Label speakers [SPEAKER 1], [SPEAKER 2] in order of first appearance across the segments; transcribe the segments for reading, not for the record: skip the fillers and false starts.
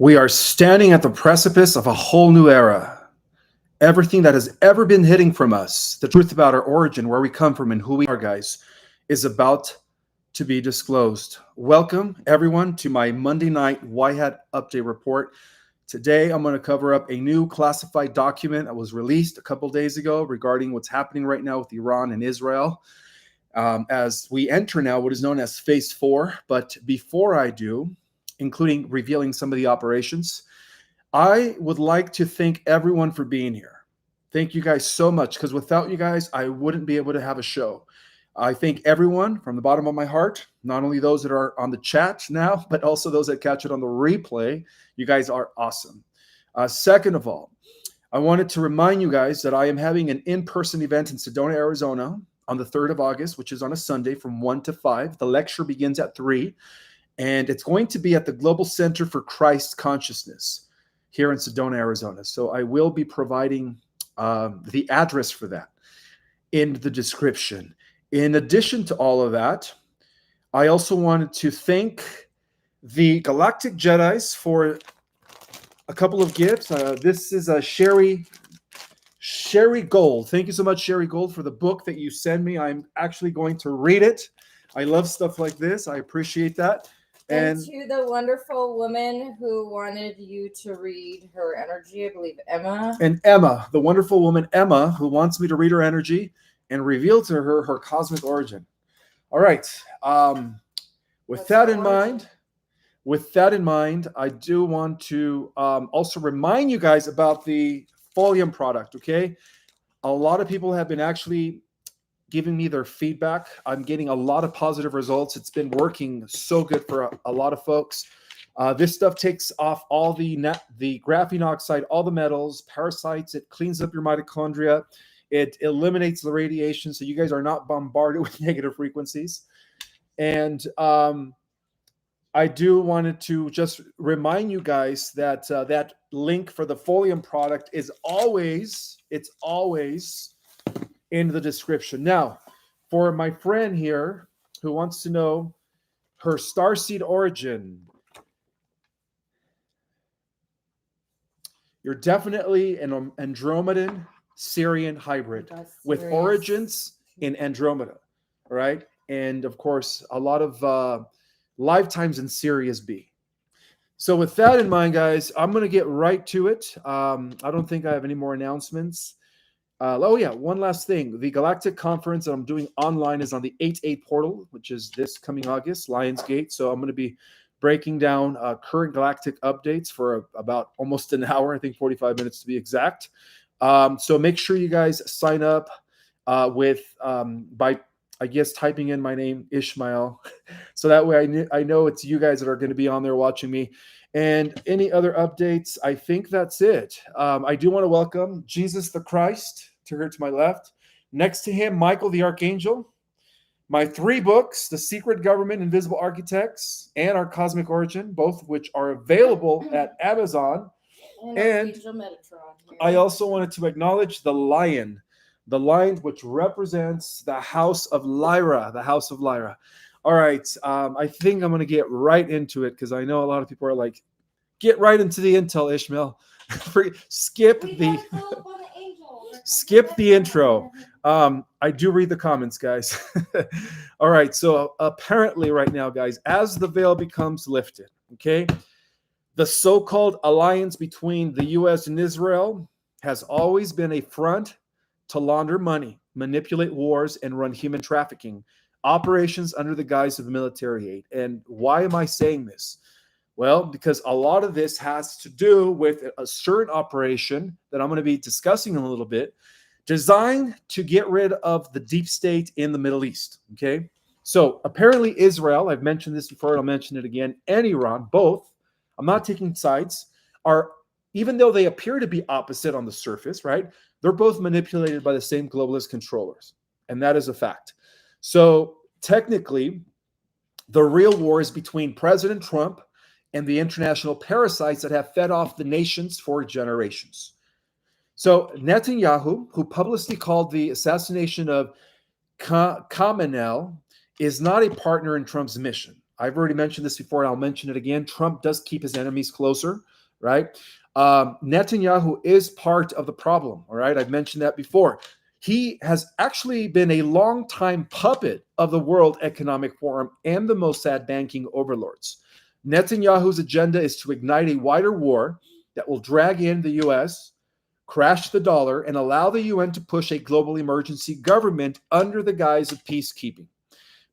[SPEAKER 1] We are standing at the precipice of a whole new era. Everything that has ever been hidden from us, the truth about our origin, where we come from, and who we are, guys, is about to be disclosed. Welcome, everyone, to my Monday night White Hat Update Report. Today, I'm going to cover up a new classified document that was released a couple days ago regarding what's happening right now with Iran and Israel as we enter now what is known as Phase 4. But before I do, including revealing some of the operations, I would like to thank everyone for being here. Thank you guys so much, because without you guys, I wouldn't be able to have a show. I thank everyone from the bottom of my heart, not only those that are on the chat now, but also those that catch it on the replay. You guys are awesome. Second of all, I wanted to remind you guys that I am having an in-person event in Sedona, Arizona on the 3rd of August, which is on a Sunday from 1 to 5. The lecture begins at 3, and it's going to be at the Global Center for Christ Consciousness here in Sedona, Arizona. So I will be providing the address for that in the description. In addition to all of that, I also wanted to thank the Galactic Jedis for a couple of gifts. This is a Sherry Gold. Thank you so much, Sherry Gold, for the book that you send me. I'm actually going to read it. I love stuff like this. I appreciate that.
[SPEAKER 2] And to the wonderful woman who wanted you to read her energy, I believe Emma.
[SPEAKER 1] And Emma, the wonderful woman Emma, who wants me to read her energy and reveal to her her cosmic origin. All right. With that in mind, I do want to also remind you guys about the Folium product, okay? A lot of people have been actually giving me their feedback. I'm getting a lot of positive results. It's been working so good for a lot of folks. This stuff takes off all the graphene oxide, all the metals, parasites. It cleans up your mitochondria. It eliminates the radiation, so you guys are not bombarded with negative frequencies. And I do wanted to just remind you guys that that link for the Folium product is always in the description. Now, for my friend here who wants to know her starseed origin, you're definitely an Andromedan Sirian hybrid with origins in Andromeda, all right? And of course, a lot of lifetimes in Sirius B. So with that in mind, guys, I'm going to get right to it. I don't think I have any more announcements. Oh, yeah, one last thing. The Galactic conference that I'm doing online is on the 8/8 portal, which is this coming August, Lionsgate. So I'm going to be breaking down current Galactic updates for about almost an hour, I think 45 minutes to be exact. So make sure you guys sign up by, I guess, typing in my name, Ishmael. So that way I know it's you guys that are going to be on there watching me. And any other updates, I think that's it. I do want to welcome Jesus the Christ to her to my left. Next to him, Michael the Archangel. My 3 books, The Secret Government, Invisible Architects, and Our Cosmic Origin, both of which are available at Amazon. And I also wanted to acknowledge the lion which represents the House of Lyra, All right, I think I'm going to get right into it, because I know a lot of people are like, get right into the intel, Ishmael. Skip the intro. I do read the comments, guys. All right, so apparently right now, guys, as the veil becomes lifted, okay, the so-called alliance between the U.S. and Israel has always been a front to launder money, manipulate wars, and run human trafficking operations under the guise of military aid. And why am I saying this? Well, because a lot of this has to do with a certain operation that I'm going to be discussing in a little bit, designed to get rid of the deep state in the Middle East, okay? So apparently Israel, I've mentioned this before, and I'll mention it again, and Iran, both, I'm not taking sides, are, even though they appear to be opposite on the surface, right? They're both manipulated by the same globalist controllers, and that is a fact. So technically, the real war is between President Trump and the international parasites that have fed off the nations for generations. So Netanyahu, who publicly called the assassination of Khamenei, is not a partner in Trump's mission. I've already mentioned this before, and I'll mention it again. Trump does keep his enemies closer, right? Netanyahu is part of the problem, all right? I've mentioned that before. He has actually been a long-time puppet of the World Economic Forum and the Mossad banking overlords. Netanyahu's agenda is to ignite a wider war that will drag in the U.S., crash the dollar, and allow the UN to push a global emergency government under the guise of peacekeeping.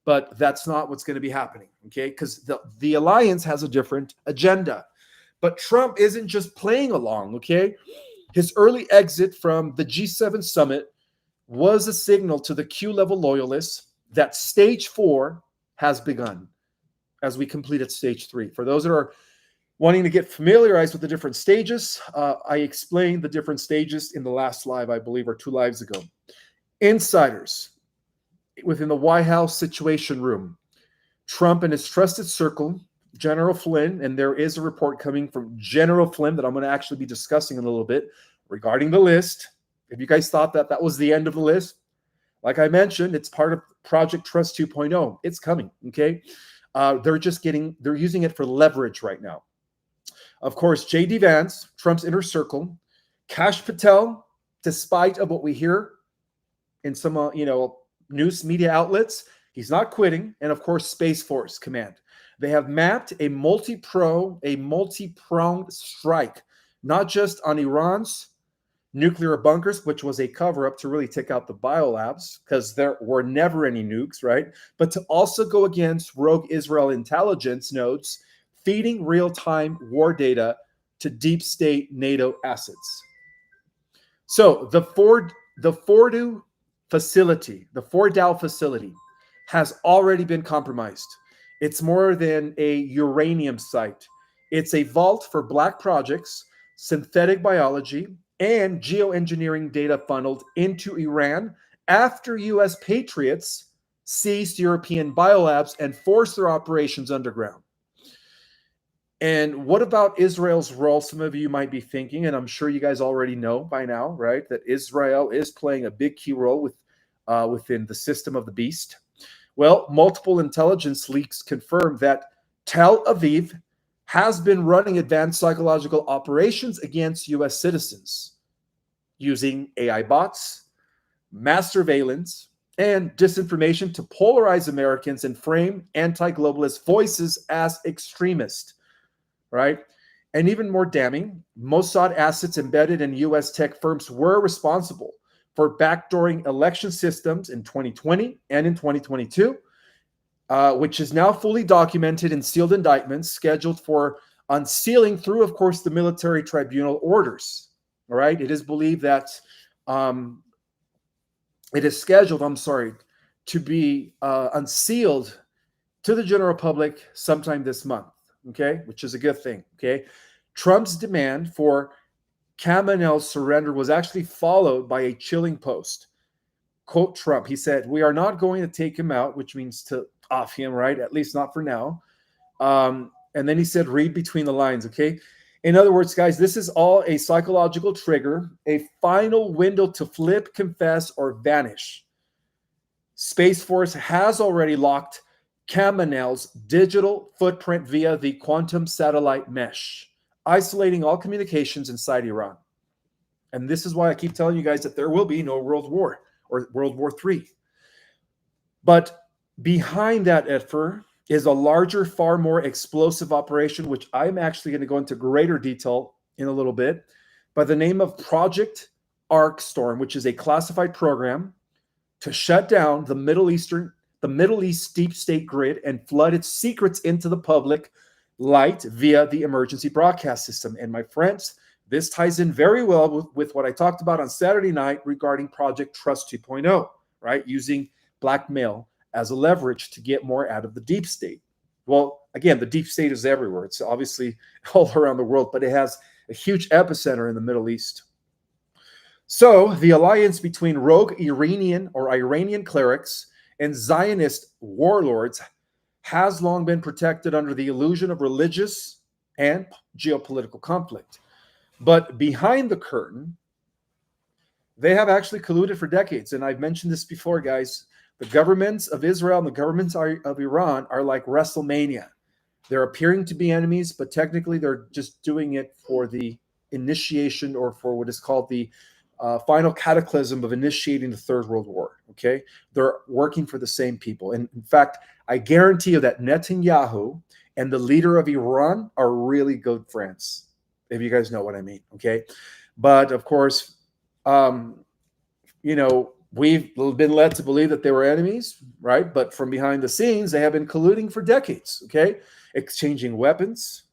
[SPEAKER 1] But that's not what's going to be happening, okay? Because the alliance has a different agenda. But Trump isn't just playing along, okay? His early exit from the G7 summit was a signal to the Q-level loyalists that stage 4 has begun as we completed stage 3. For those that are wanting to get familiarized with the different stages, I explained the different stages in the last live, I believe, or 2 lives ago. Insiders within the White House Situation Room, Trump and his trusted circle, General Flynn, and there is a report coming from General Flynn that I'm going to actually be discussing in a little bit regarding the list. If you guys thought that was the end of the list, like I mentioned, it's part of Project Trust 2.0. It's coming, okay? They're using it for leverage right now. Of course, J.D. Vance, Trump's inner circle, Kash Patel, despite of what we hear in some, news media outlets, he's not quitting. And of course, Space Force Command. They have mapped a multi-pronged strike, not just on Iran's nuclear bunkers, which was a cover-up to really take out the biolabs, because there were never any nukes, right? But to also go against rogue Israel intelligence nodes, feeding real-time war data to deep state NATO assets. So the Fordow facility has already been compromised. It's more than a uranium site. It's a vault for black projects, synthetic biology, and geoengineering data funneled into Iran after U.S. patriots seized European biolabs and forced their operations underground. And what about Israel's role? Some of you might be thinking, and I'm sure you guys already know by now, right, that Israel is playing a big key role within the system of the beast. Well, multiple intelligence leaks confirm that Tel Aviv has been running advanced psychological operations against U.S. citizens using AI bots, mass surveillance, and disinformation to polarize Americans and frame anti-globalist voices as extremist, right? And even more damning, Mossad assets embedded in U.S. tech firms were responsible for backdooring election systems in 2020 and in 2022, which is now fully documented in sealed indictments scheduled for unsealing through, of course, the military tribunal orders. All right, it is believed that it is scheduled, to be unsealed to the general public sometime this month, okay, which is a good thing, okay? Trump's demand for Khamenei's surrender was actually followed by a chilling post. Quote Trump, he said, "We are not going to take him out," which means to off him, right? At least not for now. And then he said, read between the lines, okay? In other words, guys, this is all a psychological trigger, a final window to flip, confess, or vanish. Space Force has already locked Khamenei's digital footprint via the quantum satellite mesh, isolating all communications inside Iran. And this is why I keep telling you guys that there will be no World War or World War III. But behind that effort is a larger, far more explosive operation, which I'm actually going to go into greater detail in a little bit, by the name of Project Arkstorm, which is a classified program to shut down the Middle East deep state grid and flood its secrets into the public light via the emergency broadcast system. And my friends, this ties in very well with what I talked about on Saturday night regarding Project Trust 2.0, right? Using blackmail as a leverage to get more out of the deep state. Well, again, the deep state is everywhere. It's obviously all around the world, but it has a huge epicenter in the Middle East. So the alliance between rogue Iranian clerics and Zionist warlords has long been protected under the illusion of religious and geopolitical conflict. But behind the curtain, they have actually colluded for decades. And I've mentioned this before, guys. The governments of Israel and the governments of Iran are like WrestleMania. They're appearing to be enemies, but technically they're just doing it for the initiation or for what is called the final cataclysm of initiating the Third World War. Okay, they're working for the same people. And in fact, I guarantee you that Netanyahu and the leader of Iran are really good friends, if you guys know what I mean. Okay, but of course, we've been led to believe that they were enemies, right? But from behind the scenes, they have been colluding for decades. Okay, exchanging weapons,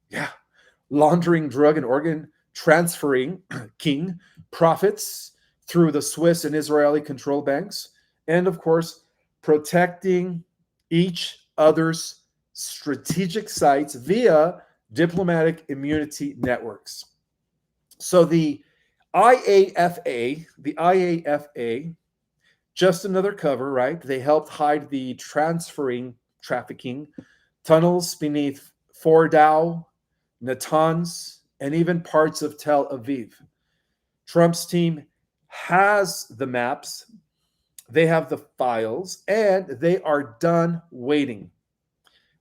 [SPEAKER 1] yeah, laundering drug and organ transferring king profits through the Swiss and Israeli control banks, and of course, protecting each other's strategic sites via diplomatic immunity networks. So the IAFA, just another cover, right? They helped hide the trafficking tunnels beneath Fordow, Natanz, and even parts of Tel Aviv. Trump's team has the maps, they have the files, and they are done waiting.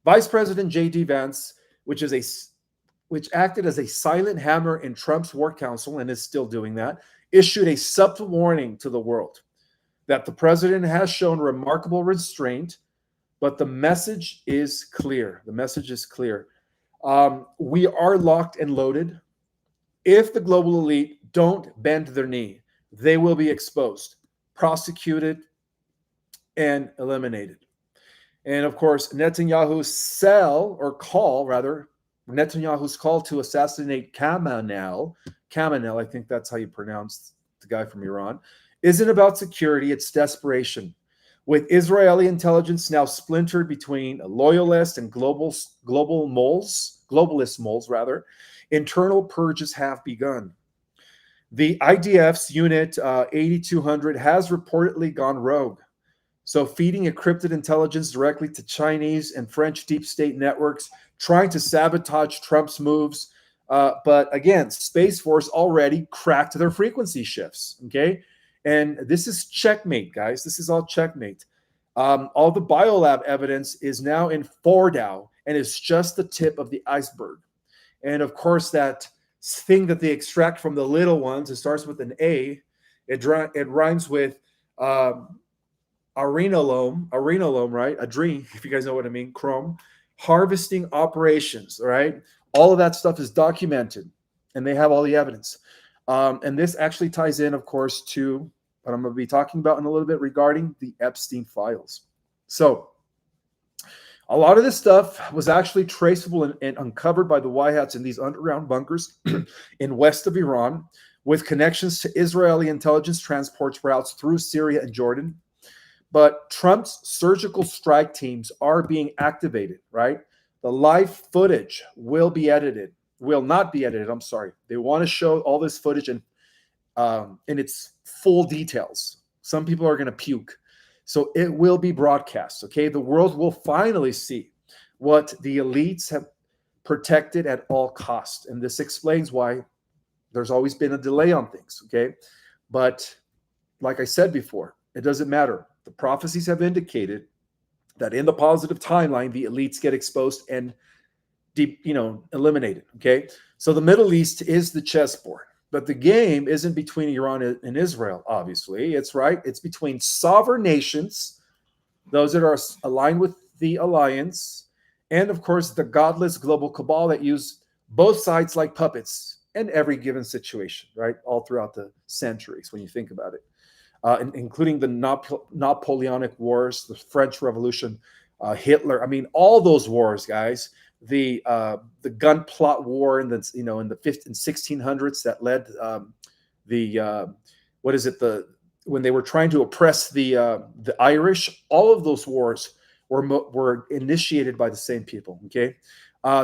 [SPEAKER 1] Vice President J.D. Vance, which acted as a silent hammer in Trump's work council and is still doing that, issued a subtle warning to the world that the president has shown remarkable restraint, but the message is clear. The message is clear. We are locked and loaded. If the global elite don't bend their knee, they will be exposed, prosecuted, and eliminated. And of course, Netanyahu's call to assassinate Khamenei, I think that's how you pronounce the guy from Iran, isn't about security, it's desperation. With Israeli intelligence now splintered between loyalist and globalist moles, internal purges have begun. The IDF's Unit 8200 has reportedly gone rogue. So feeding encrypted intelligence directly to Chinese and French deep state networks, trying to sabotage Trump's moves. But again, Space Force already cracked their frequency shifts, okay? And this is checkmate, guys. This is all checkmate. All the biolab evidence is now in Fordow, and it's just the tip of the iceberg. And of course, that thing that they extract from the little ones, it starts with an A. It rhymes with arenalome, right? Adrene, if you guys know what I mean, chrome. Harvesting operations, right? All of that stuff is documented, and they have all the evidence. And this actually ties in, of course, to what I'm going to be talking about in a little bit regarding the Epstein files. So a lot of this stuff was actually traceable and uncovered by the White Hats in these underground bunkers in west of Iran, with connections to Israeli intelligence transport routes through Syria and Jordan. But Trump's surgical strike teams are being activated, right? The live footage will not be edited. I'm sorry. They want to show all this footage in its full details. Some people are going to puke. So it will be broadcast, okay? The world will finally see what the elites have protected at all costs. And this explains why there's always been a delay on things, okay? But like I said before, it doesn't matter. The prophecies have indicated that in the positive timeline, the elites get exposed and eliminated, okay? So the Middle East is the chessboard. But the game isn't between Iran and Israel, obviously. It's between sovereign nations, those that are aligned with the alliance, and of course, the godless global cabal that use both sides like puppets in every given situation, right? All throughout the centuries, when you think about it, including the Napoleonic Wars, the French Revolution, Hitler. I mean, all those wars, guys. The gun plot war in the 1600s that led when they were trying to oppress the Irish. All of those wars were initiated by the same people. Okay,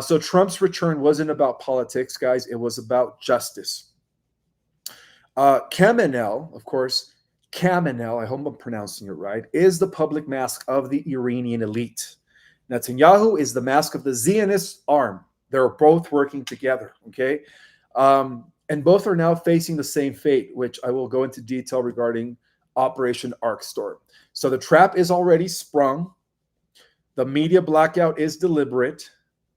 [SPEAKER 1] so Trump's return wasn't about politics, guys. It was about justice. Khamenei, of course, I hope I'm pronouncing it right, is the public mask of the Iranian elite. Netanyahu is the mask of the Zionist arm. They're both working together, okay? And both are now facing the same fate, which I will go into detail regarding Operation Arkstorm. So the trap is already sprung. The media blackout is deliberate,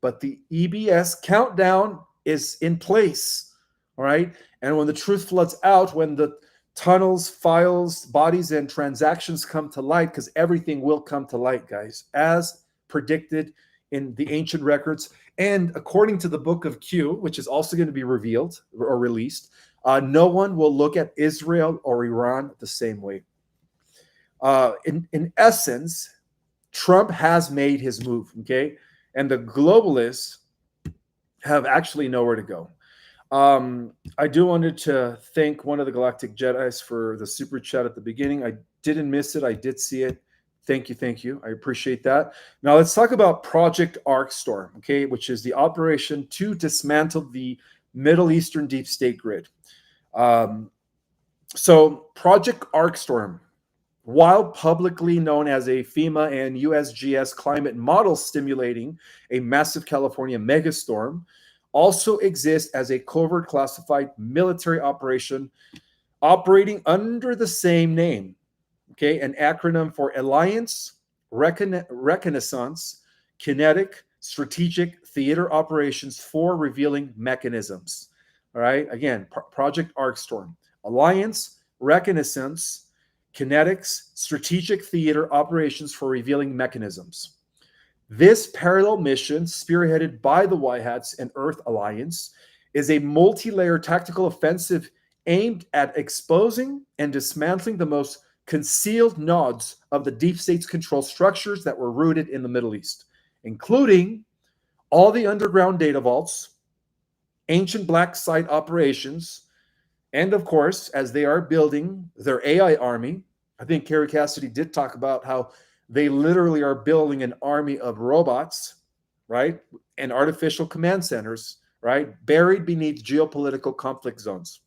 [SPEAKER 1] but the EBS countdown is in place. All right. And when the truth floods out, when the tunnels, files, bodies, and transactions come to light, because everything will come to light, guys, as predicted in the ancient records. And according to the book of Q, which is also going to be revealed or released, no one will look at Israel or Iran the same way. In essence, Trump has made his move, okay? And the globalists have actually nowhere to go. I do wanted to thank one of the Galactic Jedis for the super chat at the beginning. I didn't miss it. I did see it. Thank you. Thank you. I appreciate that. Now let's talk about Project Arkstorm, okay, which is the operation to dismantle the Middle Eastern deep state grid. So Project Arkstorm, while publicly known as a FEMA and USGS climate model stimulating a massive California megastorm, also exists as a covert classified military operation operating under the same name, okay, an acronym for Alliance, Reconnaissance, Kinetic, Strategic Theater Operations for Revealing Mechanisms. All right, again, Project Arkstorm, Alliance, Reconnaissance, Kinetics, Strategic Theater Operations for Revealing Mechanisms. This parallel mission, spearheaded by the White Hats and Earth Alliance, is a multi-layer tactical offensive aimed at exposing and dismantling the most concealed nodes of the deep state's control structures that were rooted in the Middle East, including all the underground data vaults, ancient black site operations, and of course, as they are building their AI army, I think Carrie Cassidy did talk about how they literally are building an army of robots, right? And artificial command centers, right? Buried beneath geopolitical conflict zones.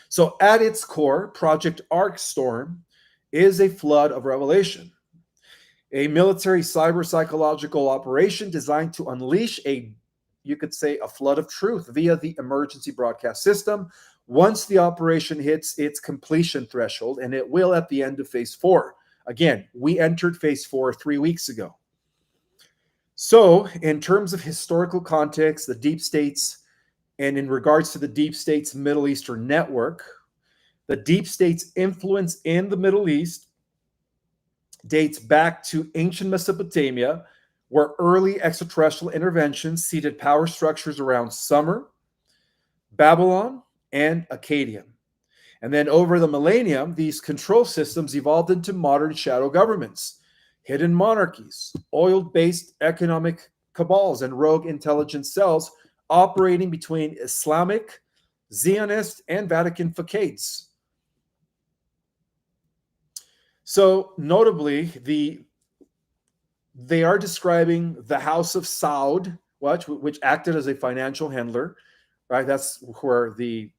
[SPEAKER 1] So at its core, Project Arkstorm is a flood of revelation, a military cyber psychological operation designed to unleash you could say, a flood of truth via the emergency broadcast system once the operation hits its completion threshold, and it will at the end of phase 4. Again, we entered phase 4 3 weeks ago. So in terms of historical context, the deep states, and in regards to the deep state's Middle Eastern network, the deep state's influence in the Middle East dates back to ancient Mesopotamia, where early extraterrestrial interventions seeded power structures around Sumer, Babylon, and Akkadian. And then over the millennium, these control systems evolved into modern shadow governments, hidden monarchies, oil-based economic cabals, and rogue intelligence cells operating between Islamic, Zionist, and Vatican facades. So notably, they are describing the House of Saud, which acted as a financial handler, right? That's where the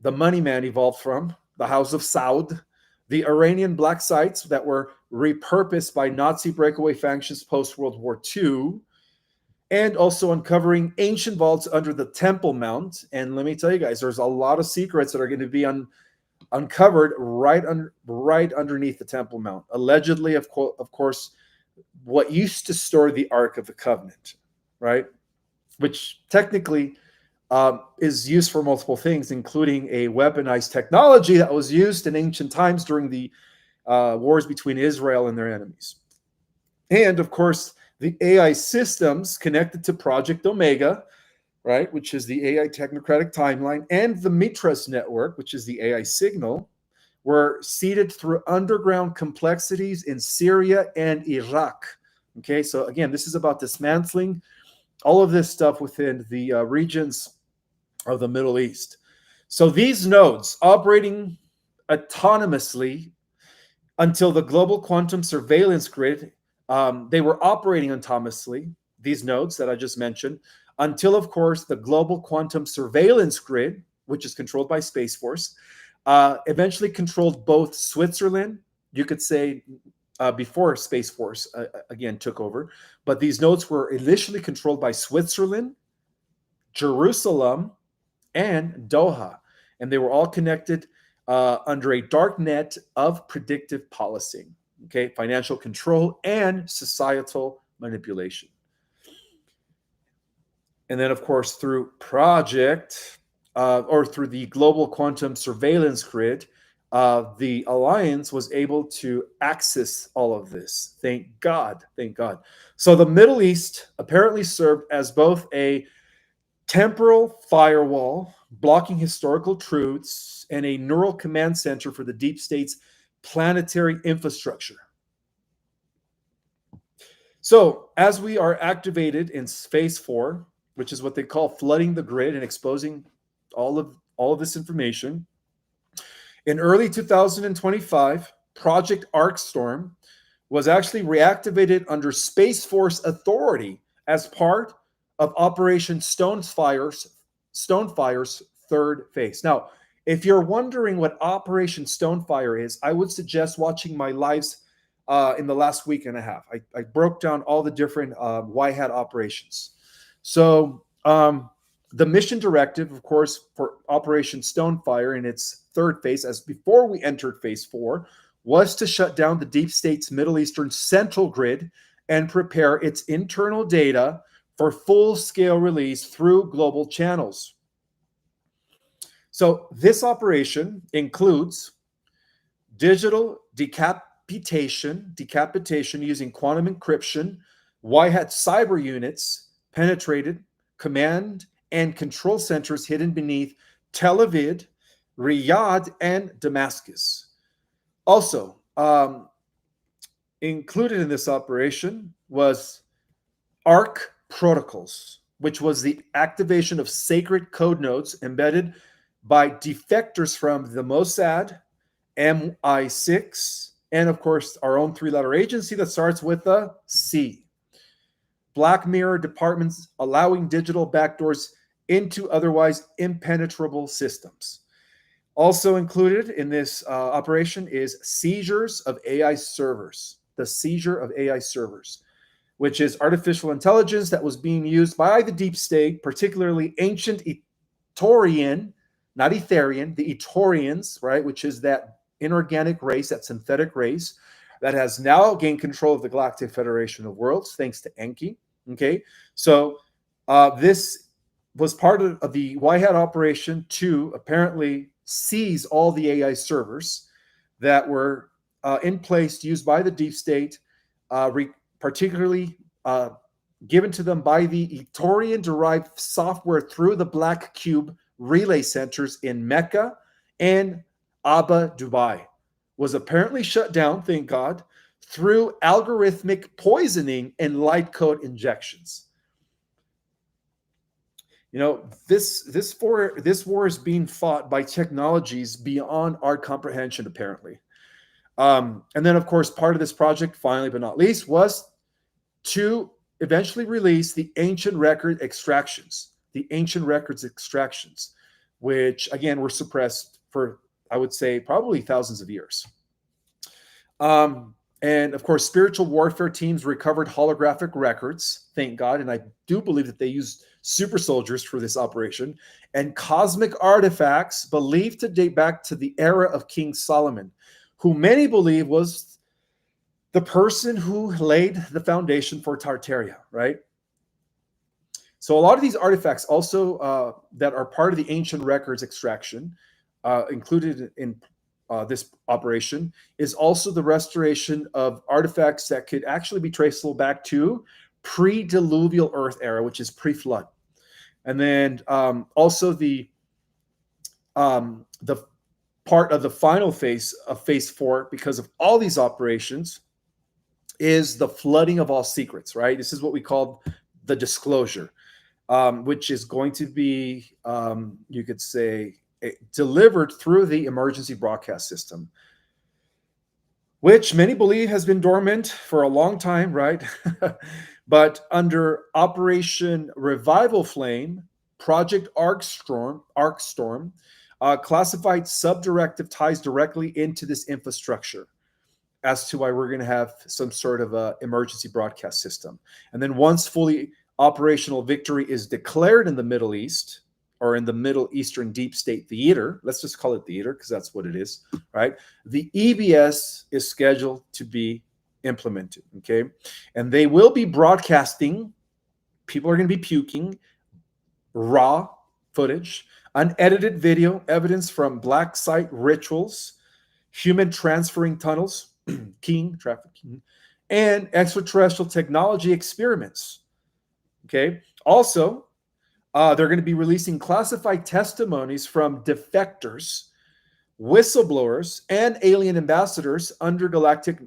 [SPEAKER 1] money man evolved from, the House of Saud, the Iranian black sites that were repurposed by Nazi breakaway factions post-World War II, and also uncovering ancient vaults under the Temple Mount. And let me tell you guys, there's a lot of secrets that are going to be uncovered right underneath the Temple Mount. Allegedly, of course, what used to store the Ark of the Covenant, right? Which technically is used for multiple things, including a weaponized technology that was used in ancient times during the wars between Israel and their enemies. And of course, the AI systems connected to Project Omega, right, which is the AI technocratic timeline, and the Mitras network, which is the AI signal, were seeded through underground complexities in Syria and Iraq. Okay, so again, this is about dismantling all of this stuff within the regions of the Middle East. So these nodes operating autonomously until the global quantum surveillance grid, they were operating autonomously, these nodes that I just mentioned, until, of course, the global quantum surveillance grid, which is controlled by Space Force, eventually controlled both Switzerland, you could say, before Space Force, again, took over. But these nodes were initially controlled by Switzerland, Jerusalem, and Doha. And they were all connected under a dark net of predictive policing, okay, financial control, and societal manipulation. And then, of course, through through the global quantum surveillance grid, the alliance was able to access all of this. Thank God. Thank God. So the Middle East apparently served as both a temporal firewall blocking historical truths and a neural command center for the deep state's planetary infrastructure. So as we are activated in phase 4, which is what they call flooding the grid and exposing all of this information, in early 2025, Project Arkstorm was actually reactivated under Space Force authority as part of Operation Stonefire's third phase. Now, if you're wondering what Operation Stonefire is, I would suggest watching my lives in the last week and a half. I broke down all the different Y hat operations. So the mission directive, of course, for Operation Stonefire in its third phase, as before we entered phase 4, was to shut down the deep state's Middle Eastern central grid and prepare its internal data for full-scale release through global channels. So this operation includes digital decapitation using quantum encryption, Y-hat cyber units penetrated command and control centers hidden beneath Tel Aviv, Riyadh, and Damascus. Also, included in this operation was Ark protocols, which was the activation of sacred code nodes embedded by defectors from the Mossad, MI6, and of course our own 3-letter agency that starts with a C. Black mirror departments allowing digital backdoors into otherwise impenetrable systems. Also included in this operation is seizures of AI servers. The seizure of AI servers, which is artificial intelligence that was being used by the deep state, particularly ancient Etorian, not Etherian, the Etorians, right, which is that inorganic race, that synthetic race that has now gained control of the Galactic Federation of Worlds, thanks to Enki. Okay, so this was part of the Y-hat operation to apparently seize all the AI servers that were in place used by the deep state, particularly given to them by the Etorian-derived software through the Black Cube relay centers in Mecca and Abu Dhabi, was apparently shut down, thank God, through algorithmic poisoning and light code injections. You know, this war is being fought by technologies beyond our comprehension, apparently. And then, of course, part of this project, finally but not least, was to eventually release the ancient record extractions, which, again, were suppressed for, I would say, probably thousands of years. And, of course, spiritual warfare teams recovered holographic records, thank God, and I do believe that they used super soldiers for this operation, and cosmic artifacts believed to date back to the era of King Solomon, who many believe was the person who laid the foundation for Tartaria, right? So a lot of these artifacts also that are part of the ancient records extraction included in this operation is also the restoration of artifacts that could actually be traceable back to pre-diluvial Earth era, which is pre-flood. And then also the part of the final phase of phase 4, because of all these operations, is the flooding of all secrets, right? This is what we call the disclosure, which is going to be, you could say, delivered through the emergency broadcast system, which many believe has been dormant for a long time, right? But under Operation Revival Flame, Project Arkstorm, classified subdirective ties directly into this infrastructure as to why we're going to have some sort of a emergency broadcast system. And then once fully operational victory is declared in the Middle East, or in the Middle Eastern deep state theater, let's just call it theater because that's what it is, right? The EBS is scheduled to be implemented, okay? And they will be broadcasting, people are going to be puking, raw footage, unedited video, evidence from black site rituals, human transferring tunnels, trafficking, and extraterrestrial technology experiments, okay? Also, they're going to be releasing classified testimonies from defectors, whistleblowers, and alien ambassadors under galactic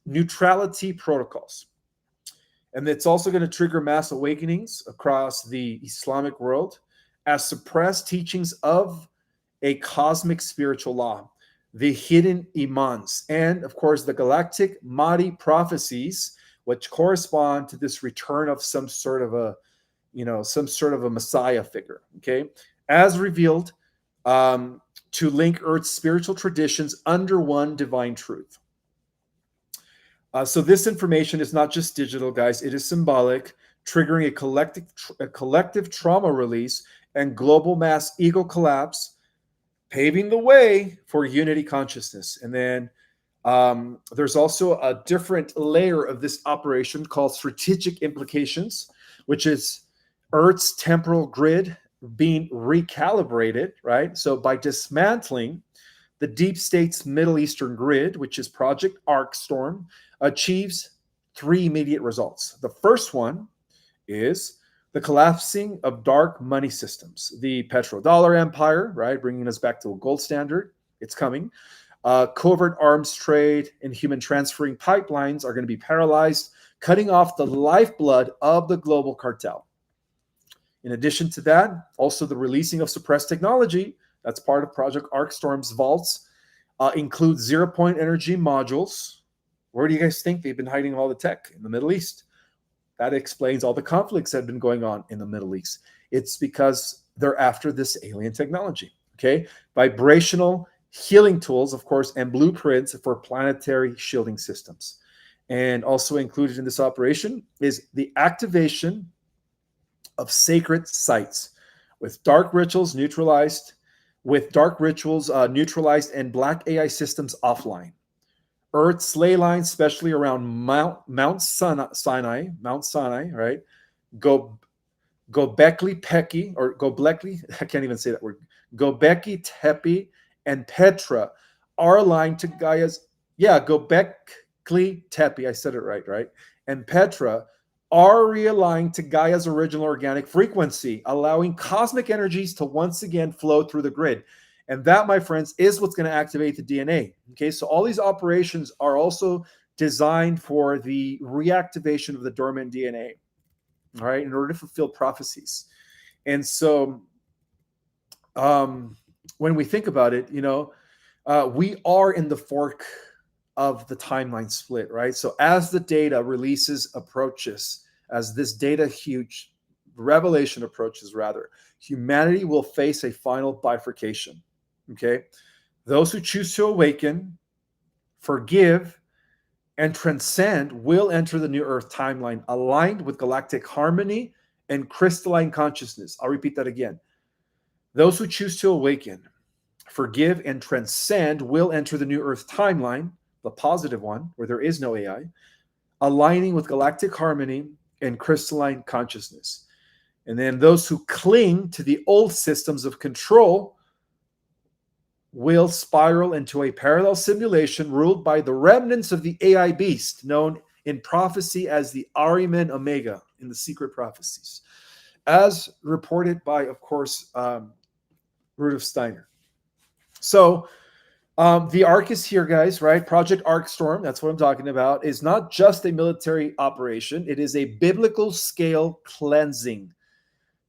[SPEAKER 1] neutrality protocols. And it's also going to trigger mass awakenings across the Islamic world as suppressed teachings of a cosmic spiritual law, the hidden imans, and of course the galactic Mahdi prophecies, which correspond to this return of some sort of a Messiah figure, okay, as revealed to link Earth's spiritual traditions under one divine truth. So this information is not just digital, guys. It is symbolic, triggering a collective trauma release and global mass ego collapse, paving the way for unity consciousness. And then there's also a different layer of this operation called strategic implications, which is Earth's temporal grid being recalibrated, right? So by dismantling the deep state's Middle Eastern grid, which is Project Arkstorm, achieves 3 immediate results. The first one is the collapsing of dark money systems, the petrodollar empire, right? Bringing us back to a gold standard. It's coming. Covert arms trade and human transferring pipelines are going to be paralyzed, cutting off the lifeblood of the global cartel. In addition to that, also the releasing of suppressed technology, that's part of Project Arkstorm's vaults, includes zero-point energy modules. Where do you guys think they've been hiding all the tech? In the Middle East. That explains all the conflicts that have been going on in the Middle East. It's because they're after this alien technology, okay? Vibrational healing tools, of course, and blueprints for planetary shielding systems. And also included in this operation is the activation of sacred sites with dark rituals neutralized and black AI systems offline. Earth's ley lines, especially around Mount Sinai, right? Gobekli Tepe, I can't even say that word. Gobekli Tepe and Petra are aligned to Gaia's, Gobekli Tepe, I said it right? And Petra are realigned to Gaia's original organic frequency, allowing cosmic energies to once again flow through the grid. And that, my friends, is what's going to activate the DNA. Okay, so all these operations are also designed for the reactivation of the dormant DNA, all right, in order to fulfill prophecies. And so when we think about it, we are in the fork of the timeline split, right? So as the data approaches, as this data huge revelation approaches, rather, humanity will face a final bifurcation. Okay, those who choose to awaken, forgive, and transcend will enter the new Earth timeline aligned with galactic harmony and crystalline consciousness. I'll repeat that again. Those who choose to awaken, forgive, and transcend will enter the new Earth timeline, the positive one, where there is no AI, aligning with galactic harmony and crystalline consciousness. And then those who cling to the old systems of control will spiral into a parallel simulation ruled by the remnants of the AI beast, known in prophecy as the Ahriman Omega in the secret prophecies, as reported by, of course, Rudolf Steiner. So the Ark is here, guys, right? Project Arkstorm, that's what I'm talking about, is not just a military operation. It is a biblical scale cleansing.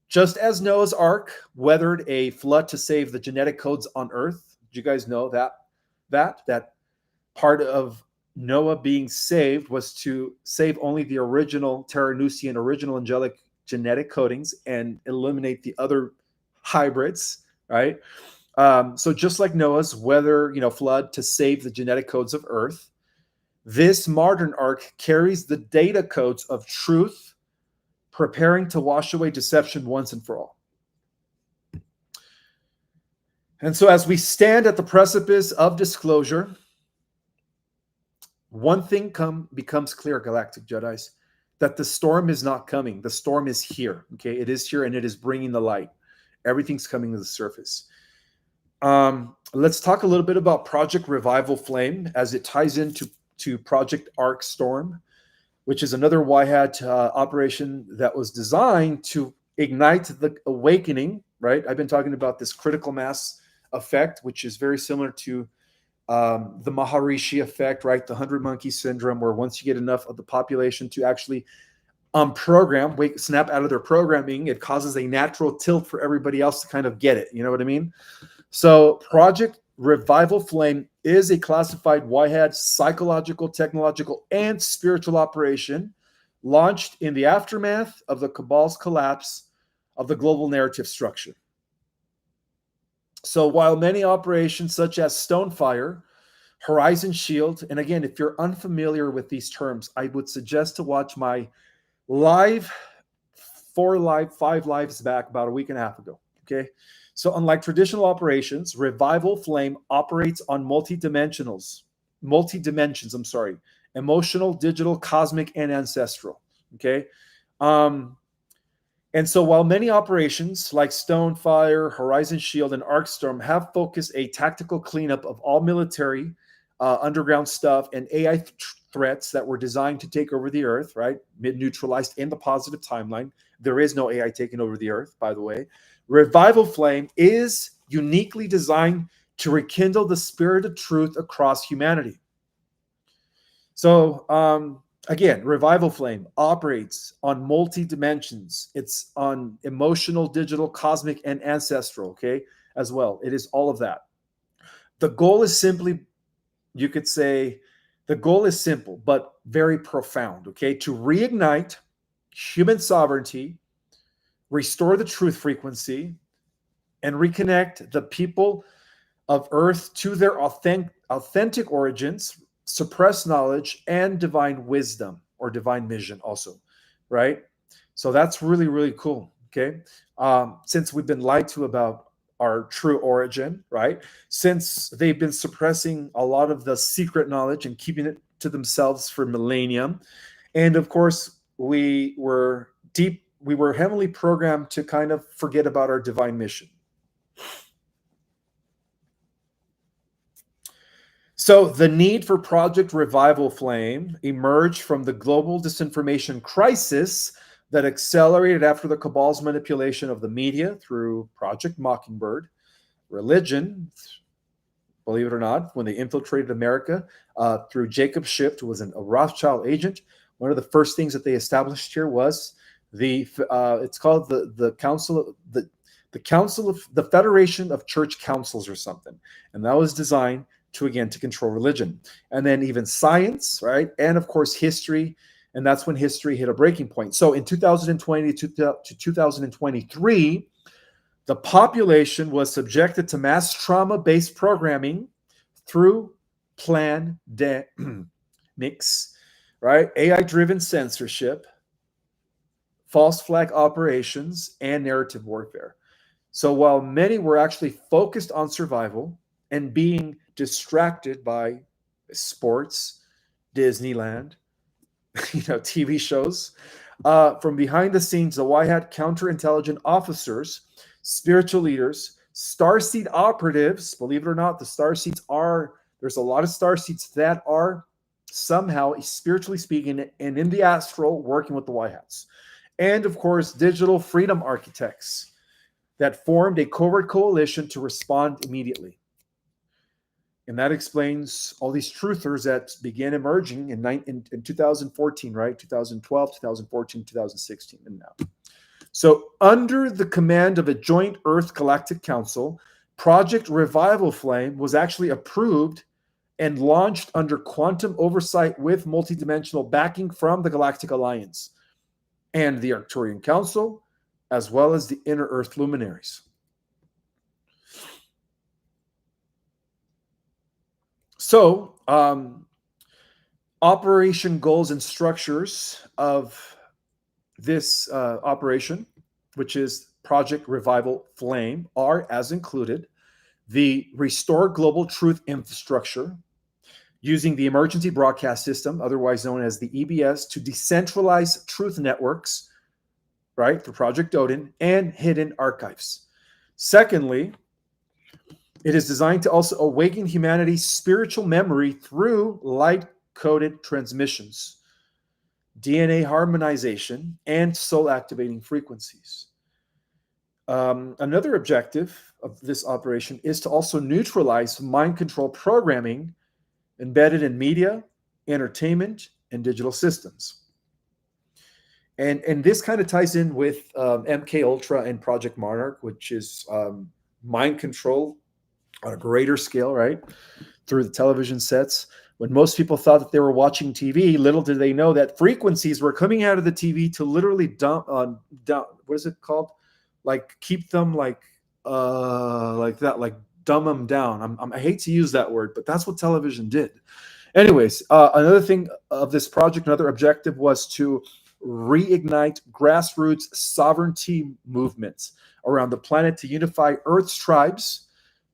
[SPEAKER 1] Just as Noah's Ark weathered a flood to save the genetic codes on Earth. Did you guys know that part of Noah being saved was to save only the original Terranusian, original angelic genetic codings and eliminate the other hybrids, right? So just like Noah's flood to save the genetic codes of Earth, this modern Ark carries the data codes of truth, preparing to wash away deception once and for all. And so as we stand at the precipice of disclosure, one thing becomes clear, Galactic Jedis, that the storm is not coming. The storm is here. Okay, it is here, and it is bringing the light. Everything's coming to the surface. Let's talk a little bit about Project Revival Flame as it ties into Project Arkstorm, which is another Y-hat operation that was designed to ignite the awakening, right? I've been talking about this critical mass effect, which is very similar to the Maharishi effect, right? The 100 monkey syndrome, where once you get enough of the population to actually snap out of their programming, it causes a natural tilt for everybody else to kind of get it. You know what I mean? So Project Revival Flame is a classified Y-hat psychological, technological, and spiritual operation launched in the aftermath of the Cabal's collapse of the global narrative structure. So while many operations such as Stonefire, Horizon Shield, and again, if you're unfamiliar with these terms, I would suggest to watch my five lives back about a week and a half ago, okay? So unlike traditional operations, Revival Flame operates on multi-dimensions, emotional, digital, cosmic, and ancestral, okay? And so while many operations like Stonefire, Horizon Shield, and Arkstorm have focused a tactical cleanup of all military, underground stuff, and AI threats that were designed to take over the Earth, right? Neutralized in the positive timeline. There is no AI taking over the Earth, by the way. Revival Flame is uniquely designed to rekindle the spirit of truth across humanity. So, again, Revival Flame operates on multi-dimensions. It's on emotional, digital, cosmic, and ancestral, okay, as well. It is all of that. The goal is simply, you could say, the goal is simple, but very profound, okay, to reignite human sovereignty, restore the truth frequency, and reconnect the people of Earth to their authentic origins, suppressed knowledge, and divine wisdom or divine mission also, right? So that's really, really cool, okay? Since we've been lied to about our true origin, right? Since they've been suppressing a lot of the secret knowledge and keeping it to themselves for millennium. And of course, we were heavily programmed to kind of forget about our divine mission. So the need for Project Revival Flame emerged from the global disinformation crisis that accelerated after the Cabal's manipulation of the media through Project Mockingbird, religion, believe it or not, when they infiltrated America through Jacob Schiff, who was a Rothschild agent. One of the first things that they established here was it's called the Council of the Federation of Church Councils or something, and that was designed to control religion, and then even science, right, and of course history. And that's when history hit a breaking point. So in 2020 to 2023, the population was subjected to mass trauma-based programming through mix, right? AI-driven censorship, false flag operations, and narrative warfare. So while many were actually focused on survival and being distracted by sports, Disneyland, TV shows, from behind the scenes, the Y-hat counterintelligence officers, spiritual leaders, starseed operatives, believe it or not, there's a lot of starseeds that are somehow, spiritually speaking, and in the astral, working with the Y-hats. And of course, digital freedom architects that formed a covert coalition to respond immediately. And that explains all these truthers that began emerging in 2014, right? 2012, 2014, 2016, and now. So under the command of a joint Earth Galactic Council, Project Revival Flame was actually approved and launched under quantum oversight with multidimensional backing from the Galactic Alliance and the Arcturian Council, as well as the Inner Earth luminaries. So, operation goals and structures of this operation, which is Project Revival Flame, are as included. the Restore Global Truth Infrastructure, using the Emergency Broadcast System, otherwise known as the EBS, to decentralize truth networks, right, for Project Odin, and hidden archives. Secondly, it is designed to also awaken humanity's spiritual memory through light-coded transmissions, DNA harmonization, and soul-activating frequencies. Another objective of this operation is to also neutralize mind control programming embedded in media, entertainment, and digital systems. And this kind of ties in with MK Ultra and Project Monarch, which is mind control on a greater scale, right? Through the television sets. When most people thought that they were watching TV, little did they know that frequencies were coming out of the TV to literally dump on down. What is it called? Like keep them like that, like dumb them down. I hate to use that word, but that's what television did. Anyways, another thing of this project, another objective was to reignite grassroots sovereignty movements around the planet to unify Earth's tribes,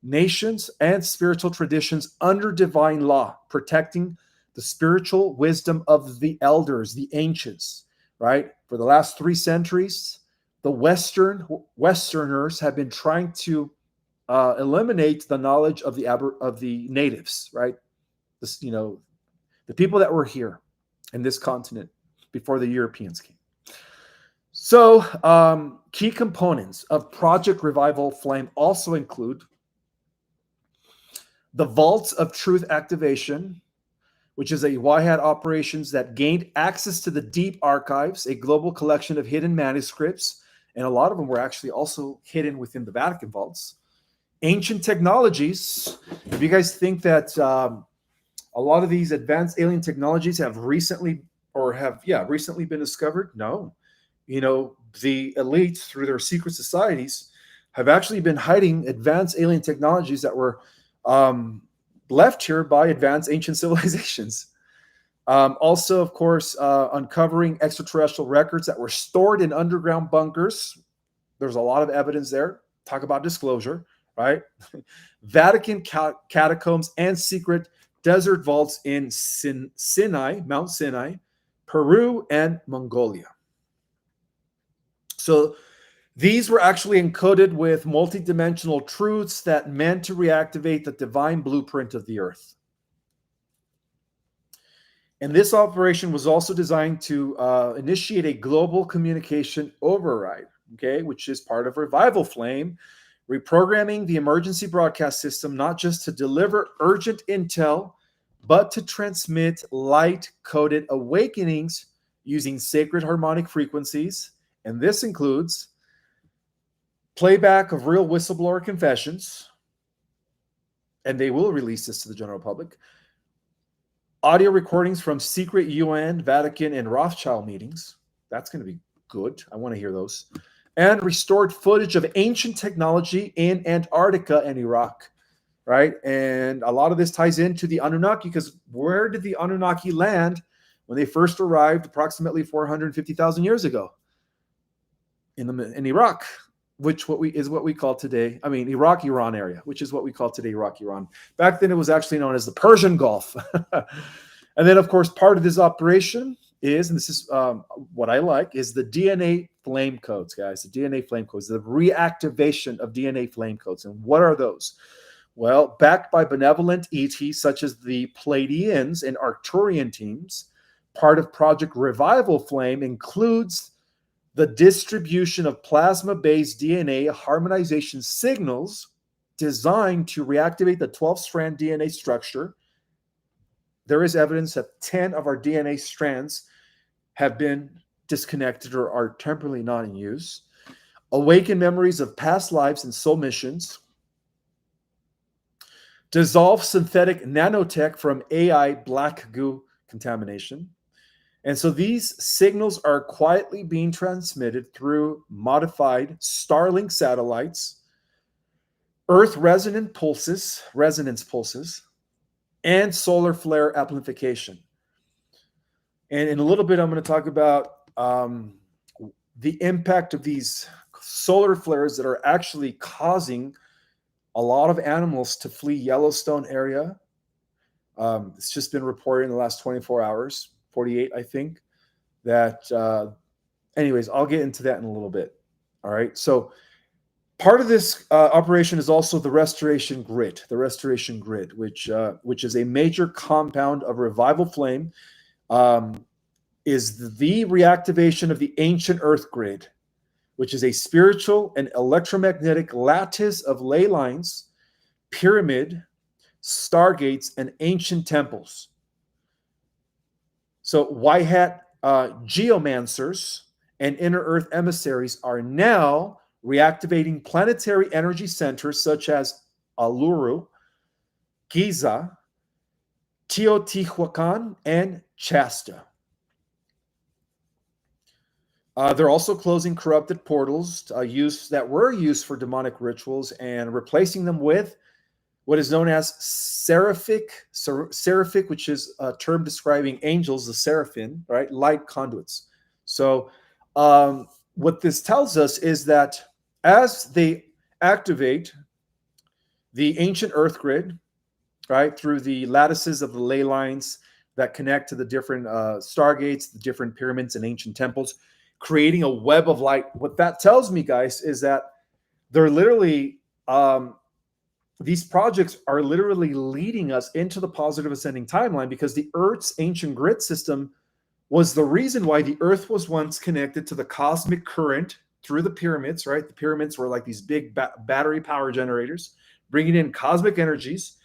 [SPEAKER 1] nations, and spiritual traditions under divine law, protecting the spiritual wisdom of the elders, the ancients, right? For the last 3 centuries, the Westerners have been trying to eliminate the knowledge of the natives, right? This, the people that were here in this continent before the Europeans came. So, key components of Project Revival Flame also include the Vaults of Truth activation, which is a YHAT operations that gained access to the deep archives, a global collection of hidden manuscripts, and a lot of them were actually also hidden within the Vatican vaults. Ancient technologies. If you guys think that a lot of these advanced alien technologies have recently been discovered, no. The elites, through their secret societies, have actually been hiding advanced alien technologies that were left here by advanced ancient civilizations. Also, of course, uncovering extraterrestrial records that were stored in underground bunkers. There's a lot of evidence there. Talk about disclosure, right? Vatican catacombs and secret desert vaults in Sinai, Mount Sinai, Peru, and Mongolia. So these were actually encoded with multidimensional truths that meant to reactivate the divine blueprint of the earth. And this operation was also designed to initiate a global communication override, okay, which is part of Revival Flame, reprogramming the emergency broadcast system not just to deliver urgent intel, but to transmit light-coded awakenings using sacred harmonic frequencies. And this includes playback of real whistleblower confessions, and they will release this to the general public, audio recordings from secret UN, Vatican, and Rothschild meetings. That's going to be good. I want to hear those. And restored footage of ancient technology in Antarctica and Iraq, right? And a lot of this ties into the Anunnaki, because where did the Anunnaki land when they first arrived approximately 450,000 years ago? In Iraq, which is what we call today, Iraq, Iran area, which is what we call today Iraq, Iran. Back then, it was actually known as the Persian Gulf. And then, of course, part of this operation is, and this is what I like, is the DNA flame codes, guys. The DNA flame codes, the reactivation of DNA flame codes. And what are those? Well, backed by benevolent ETs such as the Pleiadians and Arcturian teams, part of Project Revival Flame includes the distribution of plasma-based DNA harmonization signals designed to reactivate the 12-strand DNA structure. There is evidence that 10 of our DNA strands have been disconnected or are temporarily not in use. Awaken memories of past lives and soul missions. Dissolve synthetic nanotech from AI black goo contamination. And so these signals are quietly being transmitted through modified Starlink satellites, Earth resonance pulses, and solar flare amplification. And in a little bit, I'm going to talk about the impact of these solar flares that are actually causing a lot of animals to flee Yellowstone area. It's just been reported in the last 24 hours, 48, I think, that, anyways, I'll get into that in a little bit. All right. So part of this operation is also the restoration grid, which is a major compound of revival flame, is the reactivation of the ancient earth grid, which is a spiritual and electromagnetic lattice of ley lines, pyramid, stargates, and ancient temples. So white hat geomancers and inner earth emissaries are now reactivating planetary energy centers such as Uluru, Giza, Teotihuacan, and Shasta. They're also closing corrupted portals that were used for demonic rituals and replacing them with what is known as seraphic, which is a term describing angels, the seraphim, right? Light conduits. So what this tells us is that as they activate the ancient earth grid, right, through the lattices of the ley lines that connect to the different stargates, the different pyramids and ancient temples, creating a web of light. What that tells me, guys, is that they're literally, these projects are literally leading us into the positive ascending timeline, because the Earth's ancient grid system was the reason why the Earth was once connected to the cosmic current through the pyramids, right? The pyramids were like these big battery power generators, bringing in cosmic energies,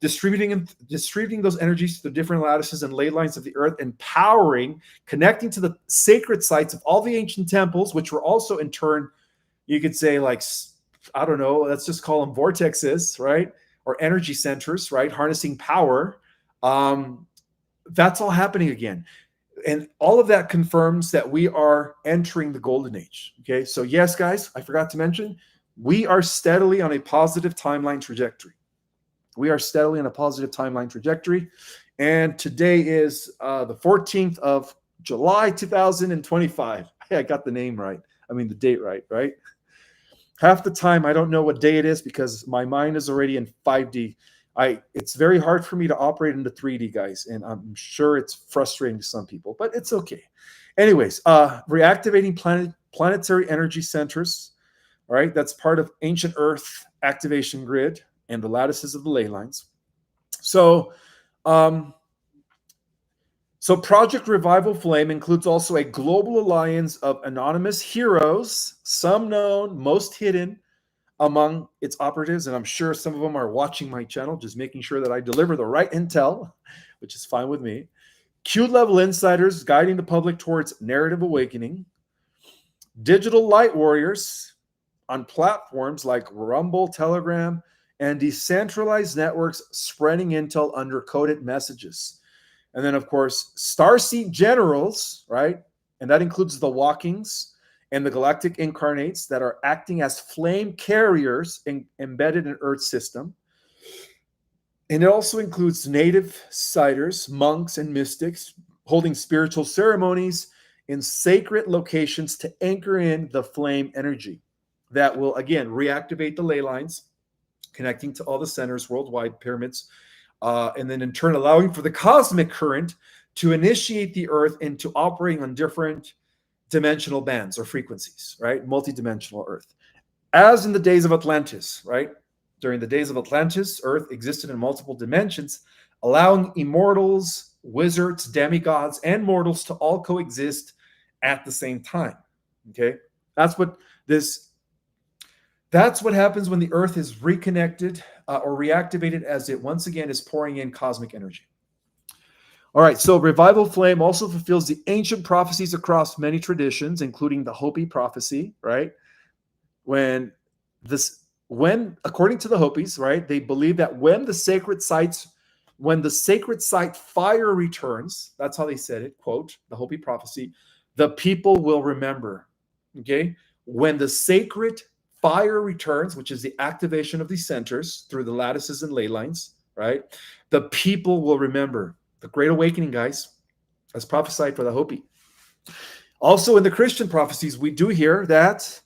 [SPEAKER 1] distributing those energies to the different lattices and ley lines of the Earth, and powering, connecting to the sacred sites of all the ancient temples, which were also in turn, you could say, like, I don't know, let's just call them vortexes, right? Or energy centers, right? Harnessing power. That's all happening again. And all of that confirms that we are entering the golden age. Okay. So yes, guys, I forgot to mention, we are steadily on a positive timeline trajectory. And today is the 14th of July, 2025. Hey, I got the name right. I mean, the date right, right? Half the time, I don't know what day it is because my mind is already in 5D. It's very hard for me to operate into 3D, guys, and I'm sure it's frustrating to some people, but it's okay. Anyways, reactivating planetary energy centers, all right? That's part of ancient Earth activation grid and the lattices of the ley lines. So Project Revival Flame includes also a global alliance of anonymous heroes, some known, most hidden among its operatives. And I'm sure some of them are watching my channel, just making sure that I deliver the right intel, which is fine with me. Q-level insiders guiding the public towards narrative awakening. Digital light warriors on platforms like Rumble, Telegram, and decentralized networks spreading intel under coded messages. And then, of course, starseed generals, right? And that includes the Walkings and the Galactic incarnates that are acting as flame carriers embedded in Earth's system. And it also includes native siders, monks, and mystics holding spiritual ceremonies in sacred locations to anchor in the flame energy that will, again, reactivate the ley lines, connecting to all the centers worldwide, pyramids, and then in turn allowing for the cosmic current to initiate the Earth into operating on different dimensional bands or frequencies, right? Multidimensional Earth. As in the days of Atlantis, right? During the days of Atlantis, Earth existed in multiple dimensions, allowing immortals, wizards, demigods, and mortals to all coexist at the same time. Okay? That's what happens when the Earth is reconnected or reactivated, as it once again is pouring in cosmic energy. All right, so Revival Flame also fulfills the ancient prophecies across many traditions, including the Hopi prophecy, right? When, according to the Hopis, right, they believe that when the sacred site fire returns, that's how they said it, quote, the Hopi prophecy, the people will remember, okay? When the sacred fire returns, which is the activation of these centers through the lattices and ley lines, right? The people will remember. The Great Awakening, guys, as prophesied for the Hopi. Also in the Christian prophecies, we do hear that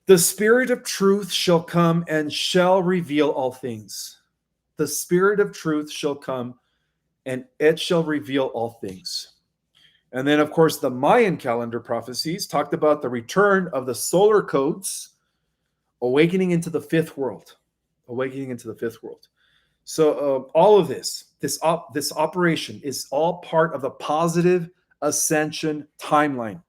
[SPEAKER 1] The Spirit of truth shall come and shall reveal all things. The Spirit of truth shall come and it shall reveal all things. And then, of course, the Mayan calendar prophecies talked about the return of the solar codes, awakening into the fifth world. Awakening into the fifth world. So all of this operation is all part of the positive ascension timeline,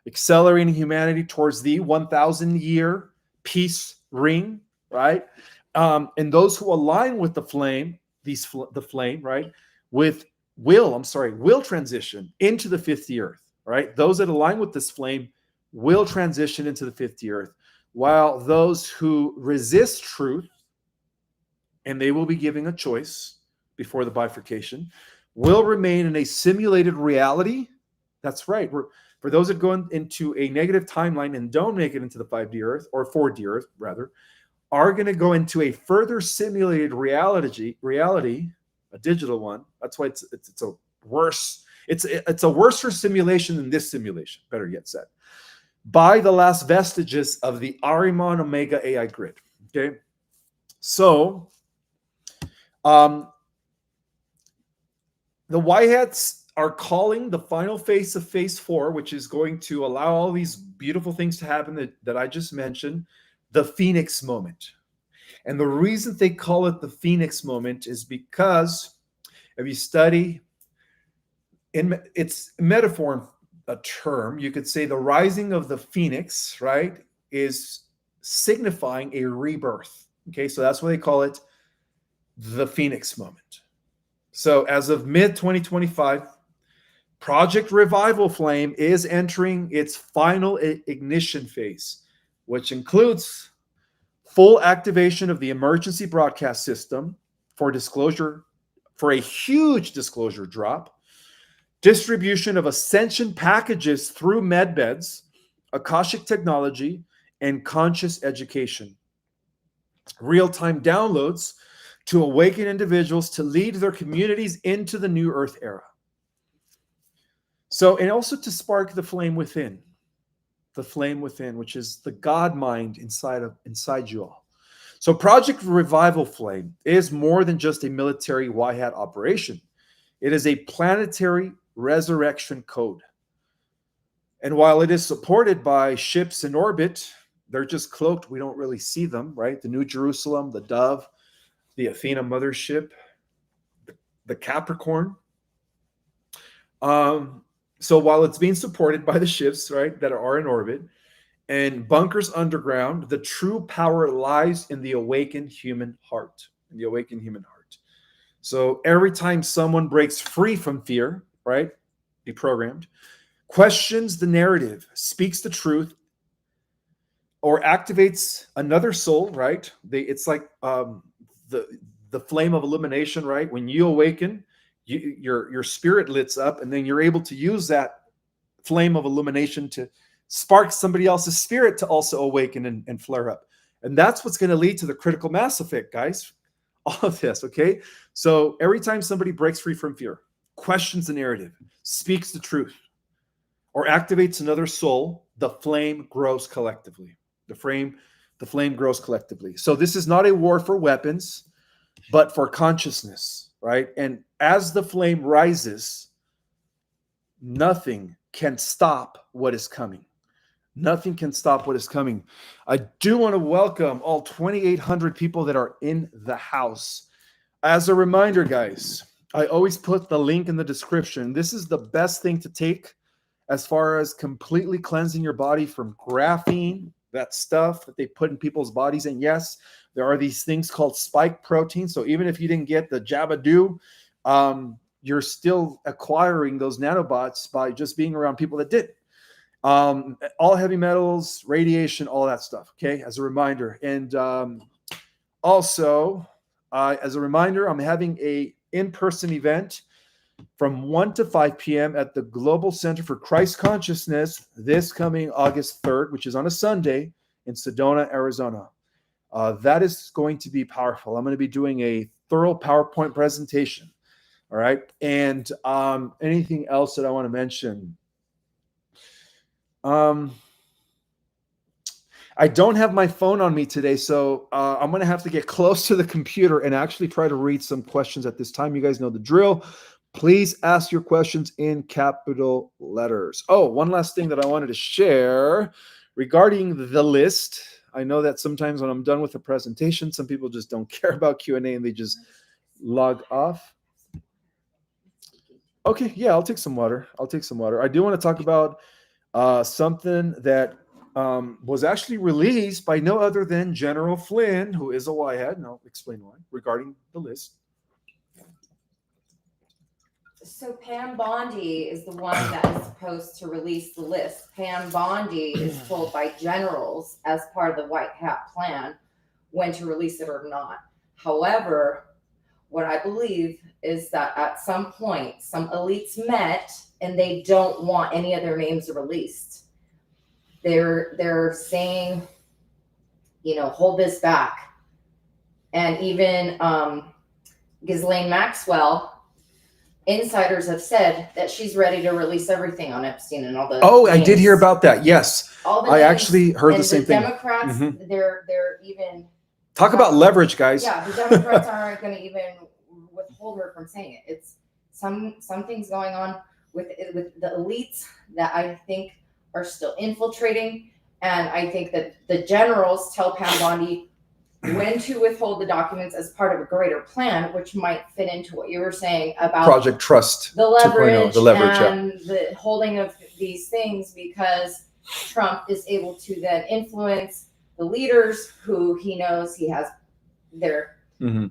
[SPEAKER 1] accelerating humanity towards the 1,000-year peace ring, right? And those who align with the flame, the flame, right, will transition into the 50th earth, right? Those that align with this flame will transition into the 50th earth, while those who resist truth, and they will be giving a choice before the bifurcation, will remain in a simulated reality. That's right. For those that go into a negative timeline and don't make it into the 5D Earth, or 4D Earth, rather, are going to go into a further simulated reality, a digital one. That's why it's a worse. It's a worse simulation than this simulation, better yet said, by the last vestiges of the Ahriman Omega AI grid. Okay. So, the White Hats are calling the final phase of phase 4, which is going to allow all these beautiful things to happen that I just mentioned, the Phoenix moment. And the reason they call it the Phoenix moment is because if you study, it's metaphor, a term, you could say the rising of the Phoenix, right, is signifying a rebirth. Okay, so that's why they call it the Phoenix moment. So as of mid-2025, Project Revival Flame is entering its final ignition phase, which includes full activation of the emergency broadcast system for disclosure, for a huge disclosure drop, distribution of ascension packages through medbeds, Akashic technology, and conscious education, real-time downloads to awaken individuals to lead their communities into the new Earth era. So, and also to spark the flame within, which is the God mind inside you all. So Project Revival Flame is more than just a military White Hat operation. It is a planetary resurrection code. And while it is supported by ships in orbit, they're just cloaked. We don't really see them, right? The New Jerusalem, the Dove, the Athena mothership, the Capricorn. So while it's being supported by the ships, right, that are in orbit and bunkers underground, the true power lies in the awakened human heart. So every time someone breaks free from fear, right, deprogrammed, questions the narrative, speaks the truth, or activates another soul, right? It's like the flame of illumination, right? When you awaken, your spirit lights up, and then you're able to use that flame of illumination to spark somebody else's spirit to also awaken and flare up. And that's what's going to lead to the critical mass effect, guys. All of this, okay? So every time somebody breaks free from fear, questions the narrative, speaks the truth, or activates another soul, the flame grows collectively. The flame grows collectively. So this is not a war for weapons, but for consciousness, right? And as the flame rises, nothing can stop what is coming. Nothing can stop what is coming. I do want to welcome all 2,800 people that are in the house. As a reminder, guys, I always put the link in the description. This is the best thing to take as far as completely cleansing your body from graphene, that stuff that they put in people's bodies. And yes, there are these things called spike proteins. So even if you didn't get the Jabba-Do, you're still acquiring those nanobots by just being around people that did. All heavy metals, radiation, all that stuff, okay, as a reminder. And also, as a reminder, I'm having a in-person event from 1 to 5 p.m. at the Global Center for Christ Consciousness this coming August 3rd, which is on a Sunday in Sedona, Arizona. That is going to be powerful. I'm going to be doing a thorough PowerPoint presentation, all right? And anything else that I want to mention? I don't have my phone on me today, so I'm going to have to get close to the computer and actually try to read some questions at this time. You guys know the drill. Please ask your questions in capital letters. Oh, one last thing that I wanted to share regarding the list. I know that sometimes when I'm done with the presentation, some people just don't care about Q&A and they just log off. Okay, yeah, I'll take some water. I do want to talk about something that was actually released by no other than General Flynn, who is a Y-head, and I'll explain why, regarding the list.
[SPEAKER 2] So Pam Bondi is the one that is supposed to release the list. Pam Bondi is told by generals as part of the White Hat plan when to release it or not. However, what I believe is that at some point, some elites met and they don't want any of their names released. They're saying, you know, hold this back. And even Ghislaine Maxwell, insiders have said that she's ready to release everything on Epstein and all the
[SPEAKER 1] names.
[SPEAKER 2] I
[SPEAKER 1] did hear about that. Yes.
[SPEAKER 2] I
[SPEAKER 1] actually heard the same thing.
[SPEAKER 2] Democrats, they're even
[SPEAKER 1] talk about leverage, guys.
[SPEAKER 2] Yeah, the Democrats aren't going to even withhold her from saying it. It's something's going on with the elites that I think are still infiltrating, and I think that the generals tell Pam Bondi when to withhold the documents as part of a greater plan, which might fit into what you were saying about
[SPEAKER 1] Project Trust,
[SPEAKER 2] the leverage,
[SPEAKER 1] 2.0,
[SPEAKER 2] and the holding of these things, because Trump is able to then influence the leaders who he knows he has their you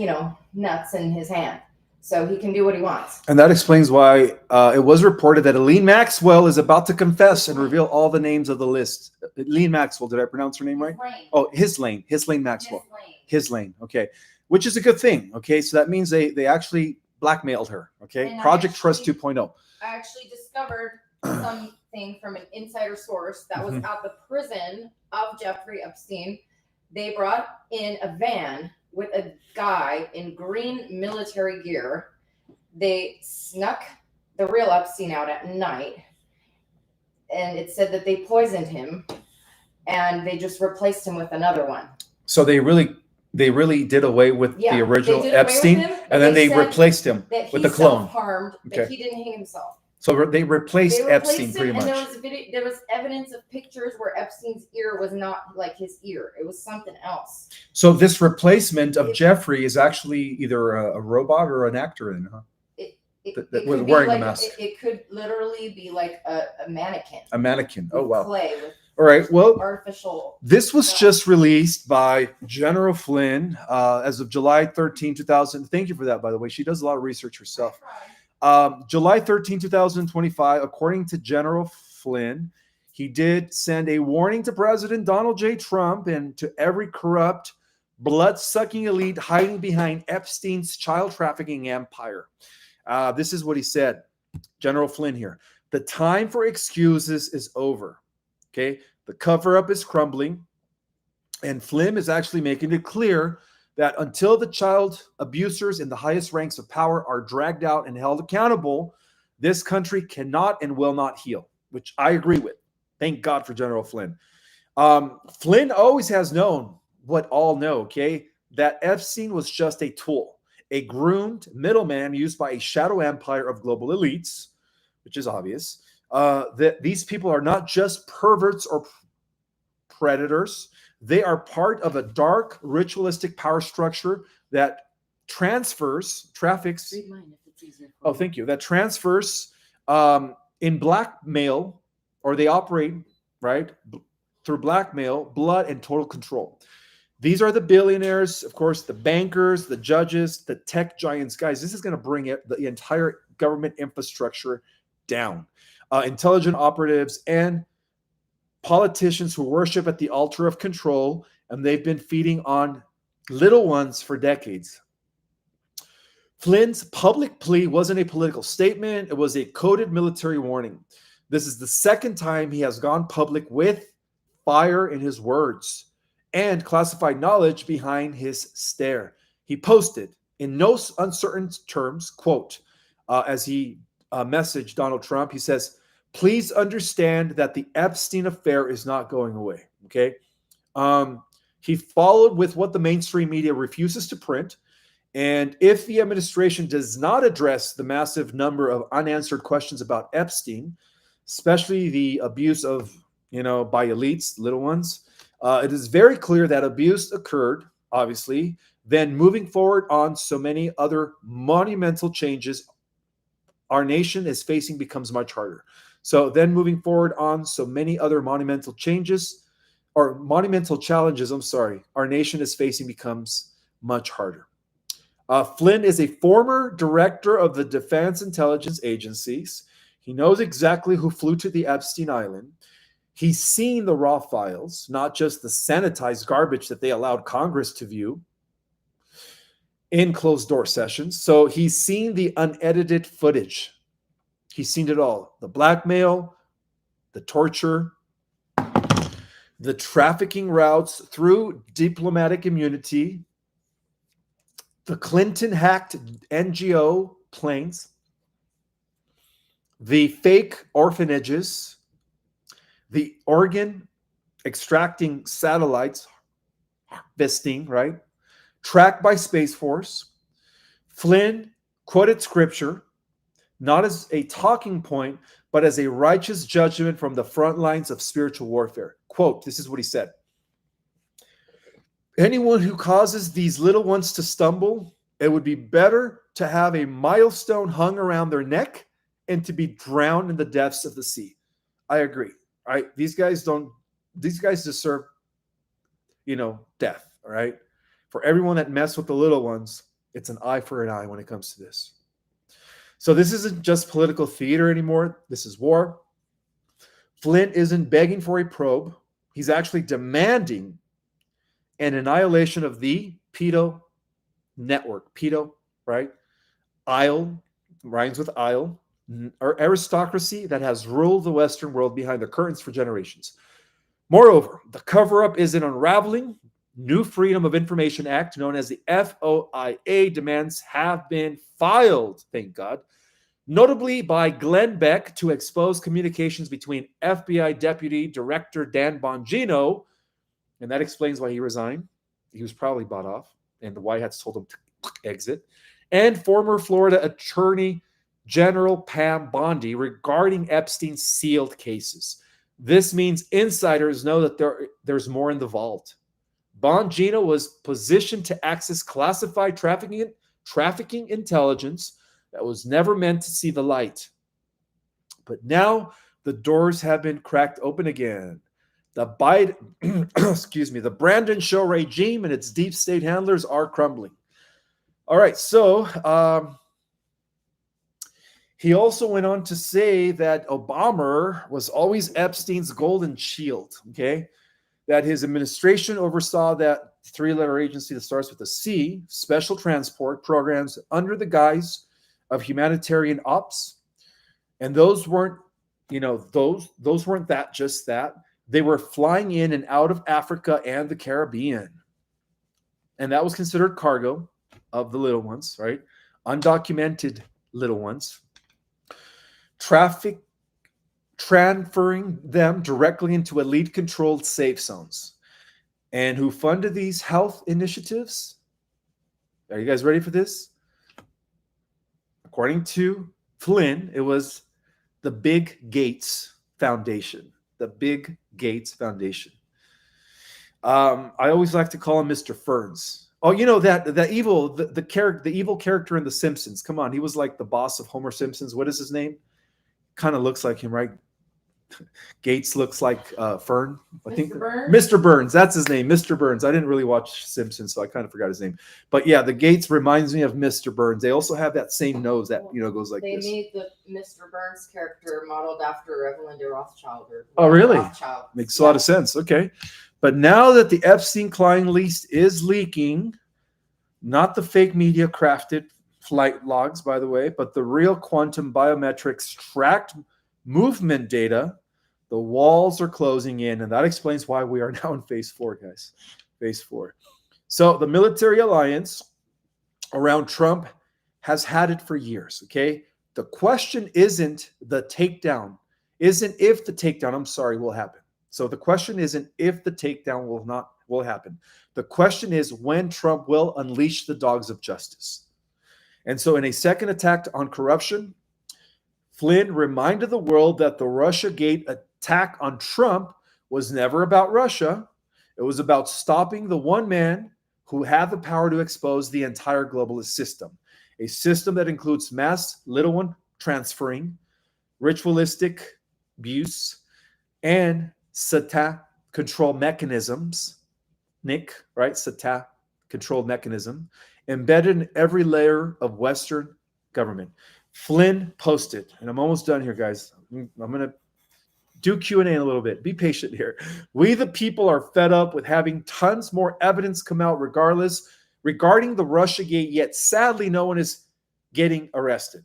[SPEAKER 2] know, nuts in his hand, so he can do what he wants. And that explains why it was reported that Ghislaine Maxwell is about to confess and reveal all the names of the list. Ghislaine Maxwell, did I pronounce her name right? Oh, Ghislaine Maxwell. Ghislaine, okay, which is a good thing. Okay, so that means they actually blackmailed her. Okay, and Project Trust 2.0. I actually discovered something from an insider source that was at the prison of Jeffrey Epstein. They brought in a van with a guy in green military gear. They snuck the real Epstein out at night, and it said that they poisoned him, and they just replaced him with another one. So they really did away with the original Epstein, and then they replaced him with the clone. Harmed, but he didn't hang himself. So they replaced Epstein pretty much. And there was evidence of pictures where Epstein's ear was not like his ear; it was something else. So this replacement of Jeffrey is actually either a robot or an actor, huh? That was wearing a mask. It could literally be like a mannequin. A mannequin. Oh wow. Clay with all right. Well, artificial. This was just released by General Flynn as of July 13, 2000. Thank you for that, by the way. She does a lot of research herself. July 13, 2025, according to General Flynn, he did send a warning to President Donald J. Trump and to every corrupt, blood-sucking elite hiding behind Epstein's child trafficking empire. This is what he said, General Flynn here. The time for excuses is over. Okay, the cover-up is crumbling, and Flynn is actually making it clear that until the child abusers in the highest ranks of power are dragged out and held accountable, this country cannot and will not heal, which I agree with. Thank God for General Flynn. Flynn always has known what all know, okay, that Epstein was just a tool, a groomed middleman used by a shadow empire of global elites, which is obvious, that these people are not just perverts or predators. They are part of a dark, ritualistic power structure that traffics. Read mine if it's easier. Oh, thank you. That transfers in blackmail, or they operate, right, through blackmail, blood, and total control. These are the billionaires, of course, the bankers, the judges, the tech giants. Guys, this is going to bring the entire government infrastructure down. Intelligent operatives and politicians who worship at the altar of control, and they've been feeding on little ones for decades. Flynn's public plea wasn't a political statement. It was a coded military warning. This is the second time he has gone public with fire in his words and classified knowledge behind his stare. He posted in no uncertain terms, quote, as he messaged Donald Trump, he says,
[SPEAKER 1] Please understand that the Epstein affair is not going away, okay? He followed with what the mainstream media refuses to print. And if the administration does not address the massive number of unanswered questions about Epstein, especially the abuse of, by elites, little ones, it is very clear that abuse occurred, obviously. Then moving forward on so many other monumental changes our nation is facing becomes much harder. So then moving forward on so many other monumental challenges our nation is facing becomes much harder. Flynn is a former director of the Defense Intelligence Agencies. He knows exactly who flew to the Epstein Island. He's seen the raw files, not just the sanitized garbage that they allowed Congress to view in closed-door sessions. So he's seen the unedited footage. He's seen it all. The blackmail, the torture, the trafficking routes through diplomatic immunity, the Clinton-hacked NGO planes, the fake orphanages, the organ extracting satellites, harvesting, right? Tracked by Space Force. Flynn quoted scripture, not as a talking point, but as a righteous judgment from the front lines of spiritual warfare. Quote, this is what he said. Anyone who causes these little ones to stumble, it would be better to have a milestone hung around their neck and to be drowned in the depths of the sea. I agree. All right. These guys deserve, death. All right. For everyone that messed with the little ones, it's an eye for an eye when it comes to this. So this isn't just political theater anymore. This is war. Flynn isn't begging for a probe. He's actually demanding an annihilation of the Pedo network. Pedo, right? Isle, rhymes with isle, or aristocracy that has ruled the Western world behind the curtains for generations. Moreover, the cover-up isn't unraveling. New Freedom of Information Act, known as the FOIA, demands have been filed, thank God, notably by Glenn Beck to expose communications between FBI Deputy Director Dan Bongino, and that explains why he resigned. He was probably bought off, and the White Hats told him to exit, and former Florida Attorney General Pam Bondi regarding Epstein's sealed cases. This means insiders know that there's more in the vault. Bongino was positioned to access classified trafficking intelligence that was never meant to see the light. But now the doors have been cracked open again. The the Brandon Show regime and its deep state handlers are crumbling. All right, so he also went on to say that Obama was always Epstein's golden shield, okay? That his administration oversaw that three-letter agency that starts with a C, special transport programs under the guise of humanitarian ops. And those weren't, those weren't just that. They were flying in and out of Africa and the Caribbean. And that was considered cargo of the little ones, right? Undocumented little ones. Transferring them directly into elite-controlled safe zones. And who funded these health initiatives? Are you guys ready for this? According to Flynn, it was the Big Gates Foundation. The Big Gates Foundation. I always like to call him Mr. Ferns. Oh, the evil character in The Simpsons. Come on, he was like the boss of Homer Simpson's. What is his name? Kind of looks like him, right? Gates looks like Fern. I think Mr. Burns. That's his name, Mr. Burns. I didn't really watch Simpsons, so I kind of forgot his name. But yeah, the Gates reminds me of Mr. Burns. They also have that same nose that goes like this.
[SPEAKER 2] They made the Mr. Burns character modeled after Evelyn de Rothschild.
[SPEAKER 1] Oh, really?
[SPEAKER 2] Rothschild.
[SPEAKER 1] Makes a lot of sense. Okay, but now that the Epstein-Klein list is leaking, not the fake media crafted flight logs, by the way, but the real quantum biometrics tracked movement data, the walls are closing in, and that explains why we are now in phase 4, guys. Phase 4. So the military alliance around Trump has had it for years, okay? The question isn't the takedown. isn't if the takedown, I'm sorry, will happen. So the question isn't if the takedown will happen. The question is when Trump will unleash the dogs of justice. And so in a second attack on corruption, Flynn reminded the world that the Russiagate attack on Trump was never about Russia. It was about stopping the one man who had the power to expose the entire globalist system, a system that includes mass little one transferring, ritualistic abuse, and Sata control mechanisms. Nick, right? Sata control mechanism embedded in every layer of Western government. Flynn posted, and I'm almost done here, guys. I'm going to do Q&A in a little bit. Be patient here. We, the people, are fed up with having tons more evidence come out regarding the Russiagate, yet sadly no one is getting arrested.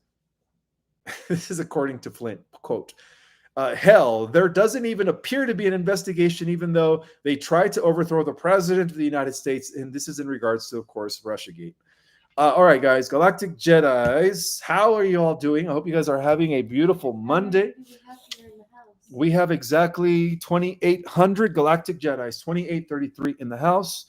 [SPEAKER 1] This is according to Flynn, quote, hell, there doesn't even appear to be an investigation, even though they tried to overthrow the president of the United States. And this is in regards to, of course, Russiagate. All right, guys, Galactic Jedis, how are you all doing? I hope you guys are having a beautiful Monday. We have exactly 2,800 Galactic Jedis, 2,833 in the house.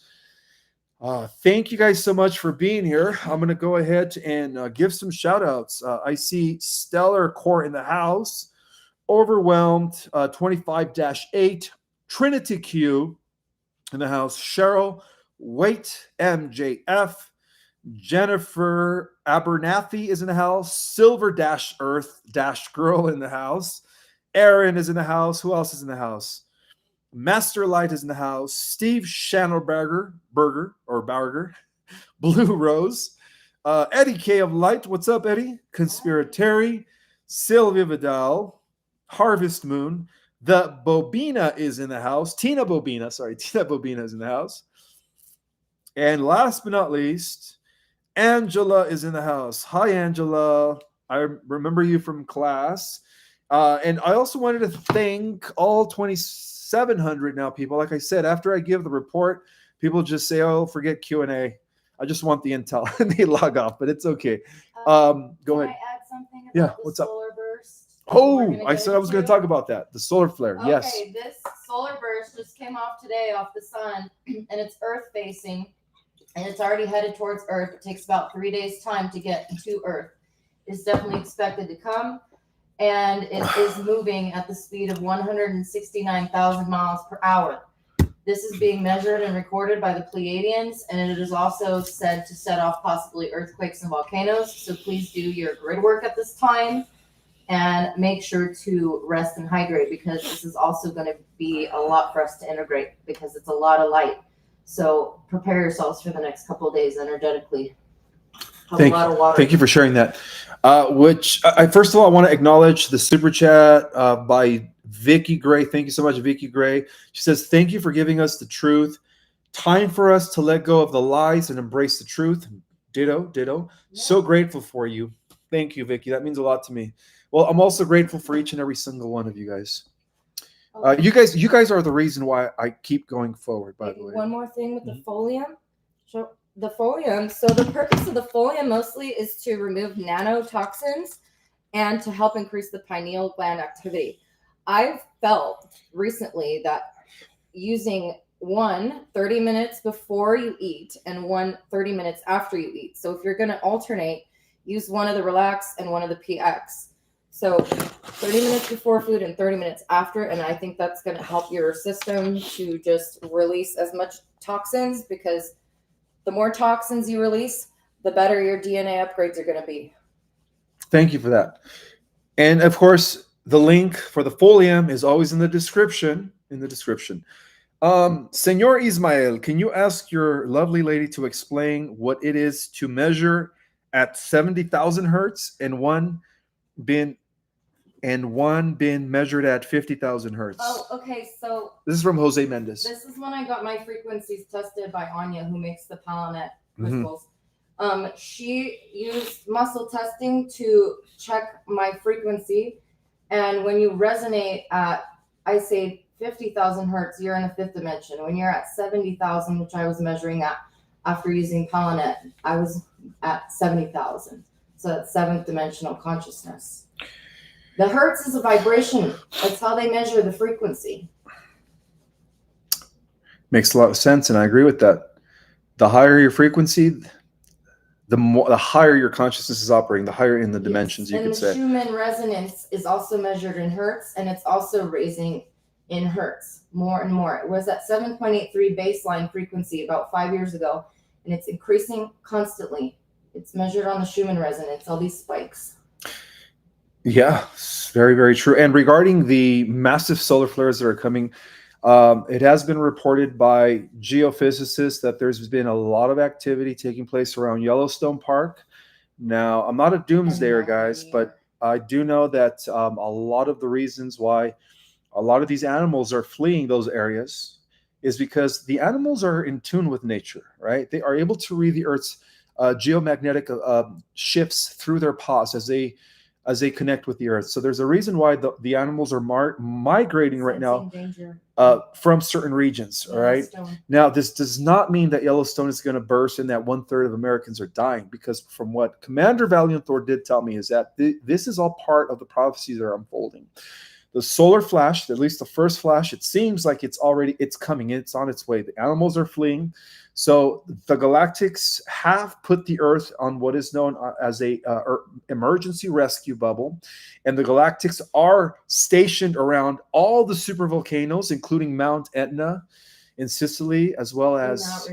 [SPEAKER 1] Thank you guys so much for being here. I'm going to go ahead and give some shout outs. I see Stellar Core in the house, Overwhelmed 25-8, Trinity Q in the house, Cheryl, Wait, MJF, Jennifer Abernathy is in the house, Silver Earth Girl in the house, Aaron is in the house. Who else is in the house? Master Light is in the house. Steve Schanelberger, Blue Rose, Eddie K of Light. What's up, Eddie? Conspiratary, Sylvia Vidal, Harvest Moon. The Bobina is in the house. Tina Bobina is in the house. And last but not least, Angela is in the house. Hi, Angela. I remember you from class. And I also wanted to thank all 2,700 now people. Like I said, after I give the report, people just say, oh, forget Q&A. I just want the intel. And they log off, but it's okay. Go ahead.
[SPEAKER 2] Can I add something about
[SPEAKER 1] what's
[SPEAKER 2] the
[SPEAKER 1] up?
[SPEAKER 2] solar burst?
[SPEAKER 1] Oh, I said I was going to talk about that. The solar flare.
[SPEAKER 2] Okay,
[SPEAKER 1] Yes.
[SPEAKER 2] this solar burst just came off today off the sun, and it's Earth facing, and it's already headed towards Earth. It takes about 3 days' time to get to Earth. It's definitely expected to come, and it is moving at the speed of 169,000 miles per hour. This is being measured and recorded by the Pleiadians, and it is also said to set off possibly earthquakes and volcanoes. So please do your grid work at this time and make sure to rest and hydrate, because this is also going to be a lot for us to integrate because it's a lot of light. So prepare yourselves for the next couple of days energetically. Thank
[SPEAKER 1] you for sharing that. First of all, I want to acknowledge the super chat by Vicky Gray. Thank you so much, Vicky Gray. She says, thank you for giving us the truth. Time for us to let go of the lies and embrace the truth. Ditto. Yeah. So grateful for you. Thank you, Vicky. That means a lot to me. Well, I'm also grateful for each and every single one of you guys. You guys are the reason why I keep going forward, by the way.
[SPEAKER 2] One more thing with the folium. So the purpose of the folium mostly is to remove nanotoxins and to help increase the pineal gland activity. I've felt recently that using 30 minutes before you eat and 30 minutes after you eat. So if you're going to alternate, use one of the relax and one of the PX. So 30 minutes before food and 30 minutes after. And I think that's going to help your system to just release as much toxins, because the more toxins you release, the better your DNA upgrades are going to be.
[SPEAKER 1] Thank you for that. And of course, the link for the folium is always in the description. Senor Ismael, can you ask your lovely lady to explain what it is to measure at 70,000 hertz and one been measured at 50,000 hertz?
[SPEAKER 2] Oh, okay. So
[SPEAKER 1] this is from Jose Mendez.
[SPEAKER 2] This is when I got my frequencies tested by Anya, who makes the Palanet crystals. She used muscle testing to check my frequency. And when you resonate at, I say 50,000 hertz, you're in a fifth dimension. When you're at 70,000, which I was measuring at after using Palanet, I was at 70,000. So that's seventh dimensional consciousness. The hertz is a vibration. That's how they measure the frequency.
[SPEAKER 1] Makes a lot of sense, and I agree with that. The higher your frequency, the higher your consciousness is operating, the higher in the dimensions, you could say.
[SPEAKER 2] And the Schumann resonance is also measured in hertz, and it's also raising in hertz more and more. It was at 7.83 baseline frequency about 5 years ago, and it's increasing constantly. It's measured on the Schumann resonance, all these spikes.
[SPEAKER 1] Yeah, very, very true. And regarding the massive solar flares that are coming, it has been reported by geophysicists that there's been a lot of activity taking place around Yellowstone Park. Now, I'm not a doomsdayer, guys, but I do know that a lot of the reasons why a lot of these animals are fleeing those areas is because the animals are in tune with nature, right? They are able to read the Earth's geomagnetic shifts through their paws as they connect with the Earth. So there's a reason why the animals are migrating right now from certain regions, all right? Now, this does not mean that Yellowstone is going to burst and that 1/3 of Americans are dying, because from what Commander Valiant Thor did tell me is that this is all part of the prophecies that are unfolding. The solar flash, at least the first flash, it seems like it's coming. It's on its way. The animals are fleeing. So the Galactics have put the Earth on what is known as a emergency rescue bubble. And the Galactics are stationed around all the supervolcanoes, including Mount Etna in Sicily, as well as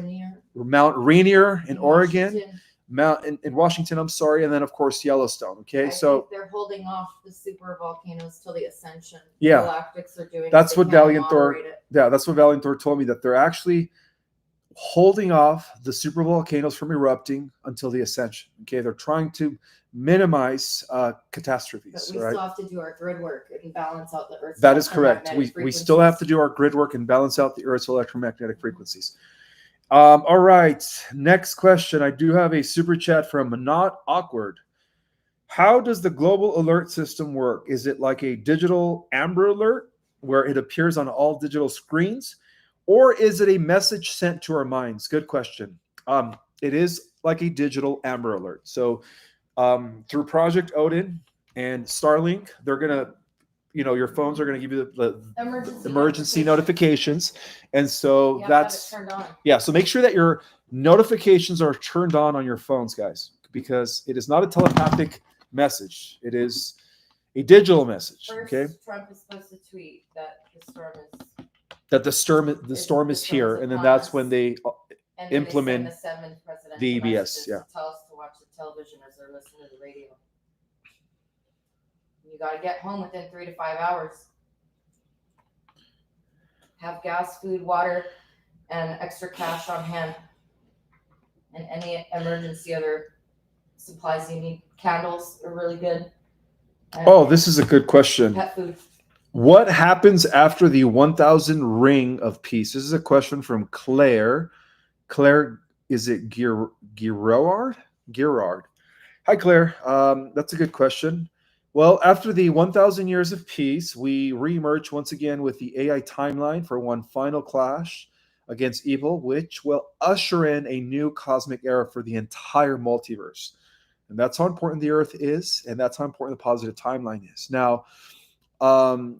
[SPEAKER 1] Mount Rainier in Oregon. In Washington, I'm sorry, and then of course Yellowstone. Okay,
[SPEAKER 2] so they're holding off the super volcanoes till the ascension.
[SPEAKER 1] Yeah,
[SPEAKER 2] Galactics are doing.
[SPEAKER 1] That's what Valiant Thor. Yeah, that's what Valiant Thor told me, that they're actually holding off the super volcanoes from erupting until the ascension. Okay, they're trying to minimize catastrophes.
[SPEAKER 2] But we still have to do our grid work and balance out the Earth's.
[SPEAKER 1] That is correct. We still have to do our grid work and balance out the Earth's electromagnetic frequencies. All right, next question. I do have a super chat from Not Awkward. How does the global alert system work? Is it like a digital Amber Alert where it appears on all digital screens? Or is it a message sent to our minds? Good question. It is like a digital Amber Alert. So through Project Odin and Starlink, they're going to, your phones are going to give you the emergency notifications. And so that's turned on. Yeah. So make sure that your notifications are turned on your phones, guys, because it is not a telepathic message. It is a digital message.
[SPEAKER 2] First,
[SPEAKER 1] okay.
[SPEAKER 2] Trump is supposed to tweet that
[SPEAKER 1] the storm is here, and then that's when they implement the EBS. Yeah.
[SPEAKER 2] Tell us to watch the television as they're listening to the radio. You got to get home within 3 to 5 hours. Have gas, food, water, and extra cash on hand. And any emergency other supplies you need. Candles are really good.
[SPEAKER 1] Oh, this is a good question.
[SPEAKER 2] Pet food.
[SPEAKER 1] What happens after the 1,000 ring of peace? This is a question from Claire. Claire, is it Girard? Hi, Claire. That's a good question. Well, after the 1,000 years of peace, we reemerge once again with the AI timeline for one final clash against evil, which will usher in a new cosmic era for the entire multiverse. And that's how important the Earth is, and that's how important the positive timeline is. Now,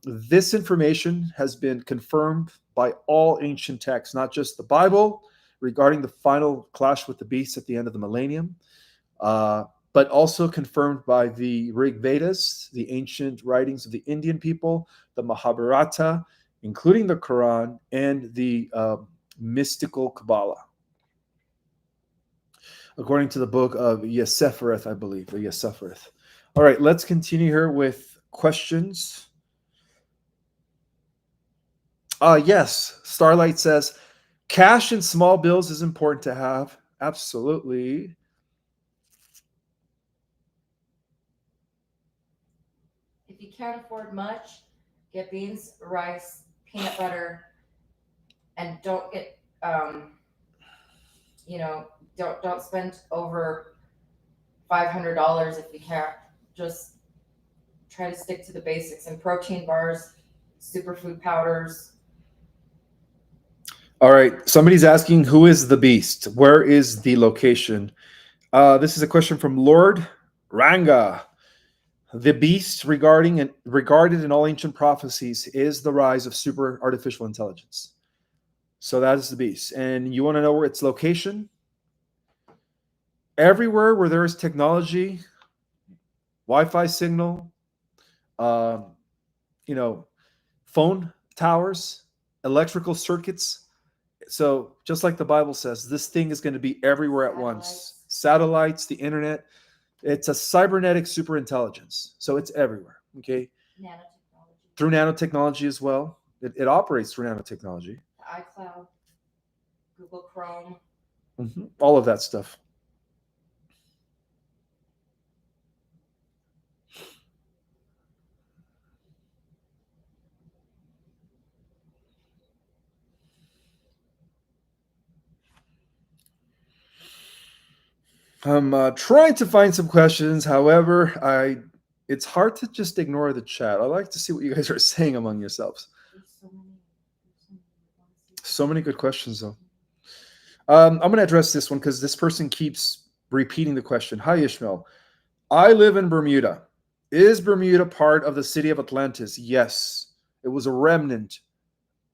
[SPEAKER 1] this information has been confirmed by all ancient texts, not just the Bible, regarding the final clash with the beast at the end of the millennium, but also confirmed by the Rig Vedas, the ancient writings of the Indian people, the Mahabharata, including the Quran, and the mystical Kabbalah. According to the book of Yesephareth, I believe, or Yesephareth. All right, let's continue here with questions. Yes, Starlight says, cash and small bills is important to have. Absolutely.
[SPEAKER 2] If you can't afford much, get beans, rice, peanut butter, and don't get, don't spend over $500 if you can't. Just try to stick to the basics, and protein bars, superfood powders.
[SPEAKER 1] All right. Somebody's asking, who is the beast? Where is the location? This is a question from Lord Ranga. The beast regarded in all ancient prophecies is the rise of super artificial intelligence. So that is the beast. And you want to know where its location? Everywhere where there is technology, Wi-Fi signal, um, phone towers, electrical circuits. So just like the Bible says, this thing is going to be everywhere at once. Satellites, the internet. It's a cybernetic superintelligence. So it's everywhere. Okay.
[SPEAKER 2] Nanotechnology.
[SPEAKER 1] Through nanotechnology as well. It operates through nanotechnology.
[SPEAKER 2] The iCloud, Google Chrome.
[SPEAKER 1] All of that stuff. I'm trying to find some questions. However, it's hard to just ignore the chat. I like to see what you guys are saying among yourselves. So many good questions, though. I'm going to address this one because this person keeps repeating the question. Hi, Ishmael. I live in Bermuda. Is Bermuda part of the city of Atlantis? Yes. It was a remnant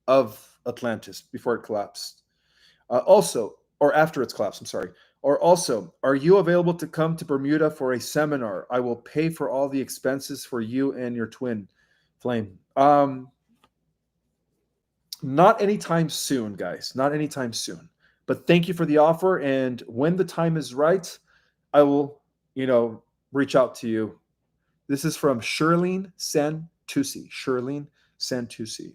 [SPEAKER 1] of Atlantis before it collapsed. Or after its collapse, I'm sorry. Or also, are you available to come to Bermuda for a seminar? I will pay for all the expenses for you and your twin flame. Not anytime soon, guys. Not anytime soon. But thank you for the offer. And when the time is right, I will, reach out to you. This is from Shirlene Santucci. Shirlene Santucci.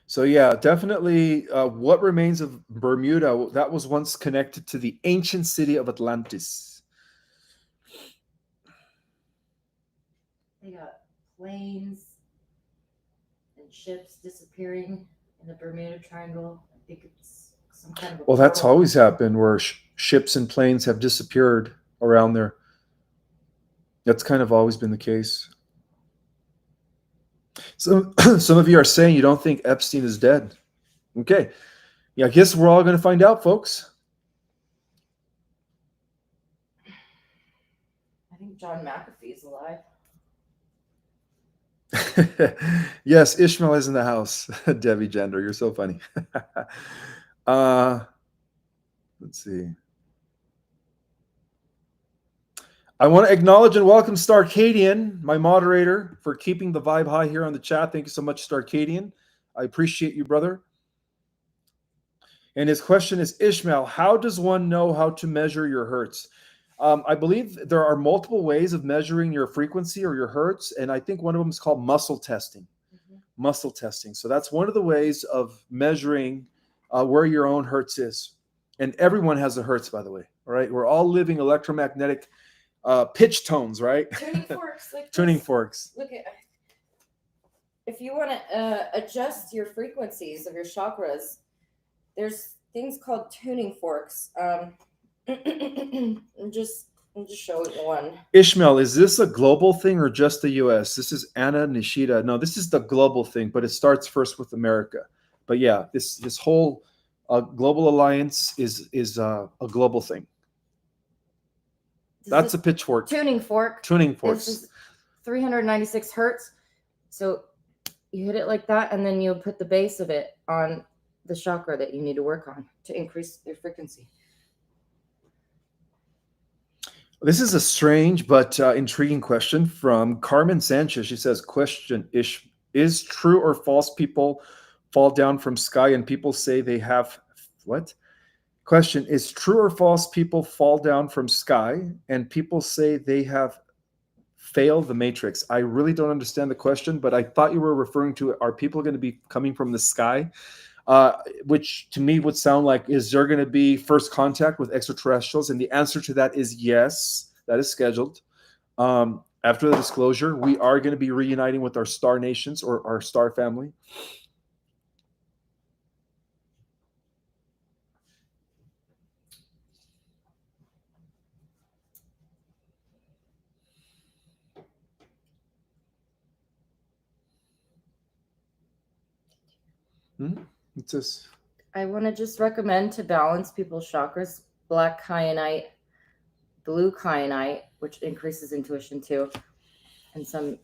[SPEAKER 1] So yeah, definitely what remains of Bermuda, that was once connected to the ancient city of Atlantis.
[SPEAKER 2] They got planes and ships disappearing in the Bermuda Triangle. I think it's some kind of a
[SPEAKER 1] Well, that's always happened where ships and planes have disappeared around there. That's kind of always been the case. So some of you are saying you don't think Epstein is dead. Okay. Yeah, I guess we're all going to find out, folks.
[SPEAKER 2] I think John McAfee's alive.
[SPEAKER 1] Yes, Ishmael is in the house. Debbie Gender, you're so funny. Let's see. I want to acknowledge and welcome Starcadian, my moderator, for keeping the vibe high here on the chat. Thank you so much, Starcadian. I appreciate you, brother. And his question is, Ishmael, how does one know how to measure your hertz? I believe there are multiple ways of measuring your frequency or your hertz, and I think one of them is called muscle testing. Muscle testing. So that's one of the ways of measuring where your own hertz is. And everyone has a hertz, by the way. All right, we're all living electromagnetic pitch tones, right?
[SPEAKER 2] Tuning forks, like
[SPEAKER 1] tuning
[SPEAKER 2] this.
[SPEAKER 1] forks.
[SPEAKER 2] Look at, if you want to adjust your frequencies of your chakras, there's things called tuning forks. I'm just showing one.
[SPEAKER 1] Ishmael, is this a global thing or just the U.S.? This is Anna Nishida. No, this is the global thing, but it starts first with America. But yeah, this whole global alliance is a global thing. That's a pitchfork.
[SPEAKER 2] Tuning fork.
[SPEAKER 1] Tuning forks.
[SPEAKER 2] This is 396 hertz. So you hit it like that, and then you'll put the base of it on the chakra that you need to work on to increase your frequency.
[SPEAKER 1] This is a strange but intriguing question from Carmen Sanchez. She says, question, is true or false people fall down from sky and people say they have, what? Question, is true or false people fall down from sky and people say they have failed the matrix? I really don't understand the question, but I thought you were referring to, are people going to be coming from the sky? Which to me would sound like, is there going to be first contact with extraterrestrials? And the answer to that is yes, that is scheduled. After the disclosure, we are going to be reuniting with our star nations or our star family. What's this?
[SPEAKER 3] I want to just recommend to balance people's chakras, black kyanite, blue kyanite, which increases intuition too, and some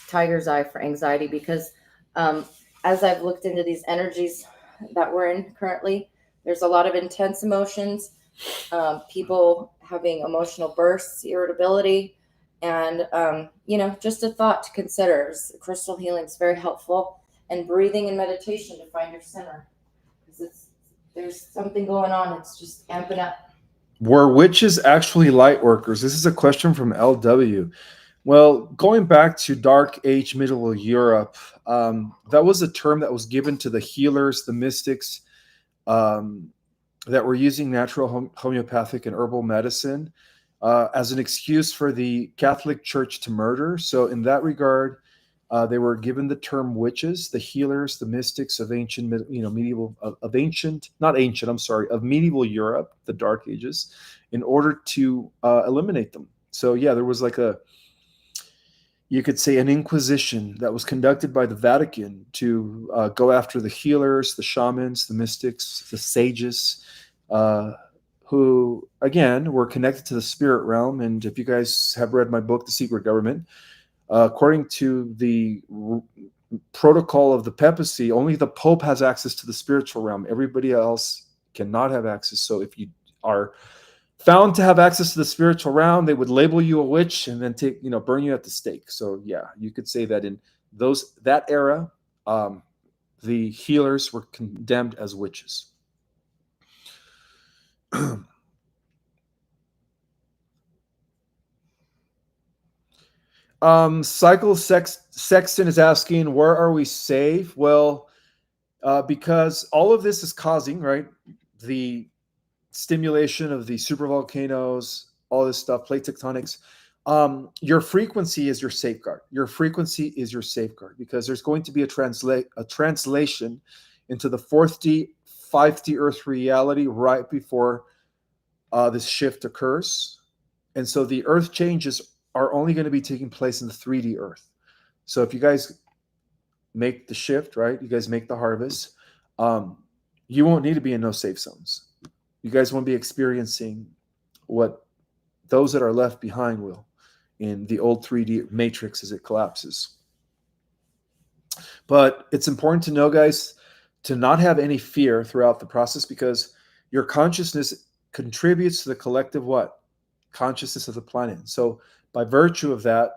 [SPEAKER 3] tiger's eye for anxiety, because as I've looked into these energies that we're in currently, there's a lot of intense emotions, people having emotional bursts, irritability, and just a thought to consider. Crystal healing is very helpful, and breathing and meditation to find your center, because there's something going on. It's just amping up.
[SPEAKER 1] Were witches actually light workers? This is a question from LW. Well, going back to Dark Age Middle Europe, that was a term that was given to the healers, the mystics, that were using natural homeopathic and herbal medicine as an excuse for the Catholic Church to murder. So in that regard, they were given the term witches, the healers, the mystics of ancient, medieval, of medieval Europe, the Dark Ages, in order to eliminate them. So yeah, there was you could say, an inquisition that was conducted by the Vatican to go after the healers, the shamans, the mystics, the sages, who, again, were connected to the spirit realm. And if you guys have read my book, The Secret Government, according to the protocol of the papacy, only the Pope has access to the spiritual realm. Everybody else cannot have access. So if you are found to have access to the spiritual realm, they would label you a witch and then burn you at the stake. So yeah, you could say that in that era, the healers were condemned as witches. Cycle Sexton is asking, where are we safe? Well, because all of this is causing, right, the stimulation of the supervolcanoes, all this stuff, plate tectonics. Your frequency is your safeguard. Your frequency is your safeguard, because there's going to be a translation into the 4th-D, 5th-D Earth reality right before this shift occurs. And so the Earth changes are only going to be taking place in the 3D Earth. So if you guys make the shift, right, you guys make the harvest, you won't need to be in no safe zones. You guys won't be experiencing what those that are left behind will in the old 3D matrix as it collapses. But it's important to know, guys, to not have any fear throughout the process, because your consciousness contributes to the collective what? Consciousness of the planet. So by virtue of that,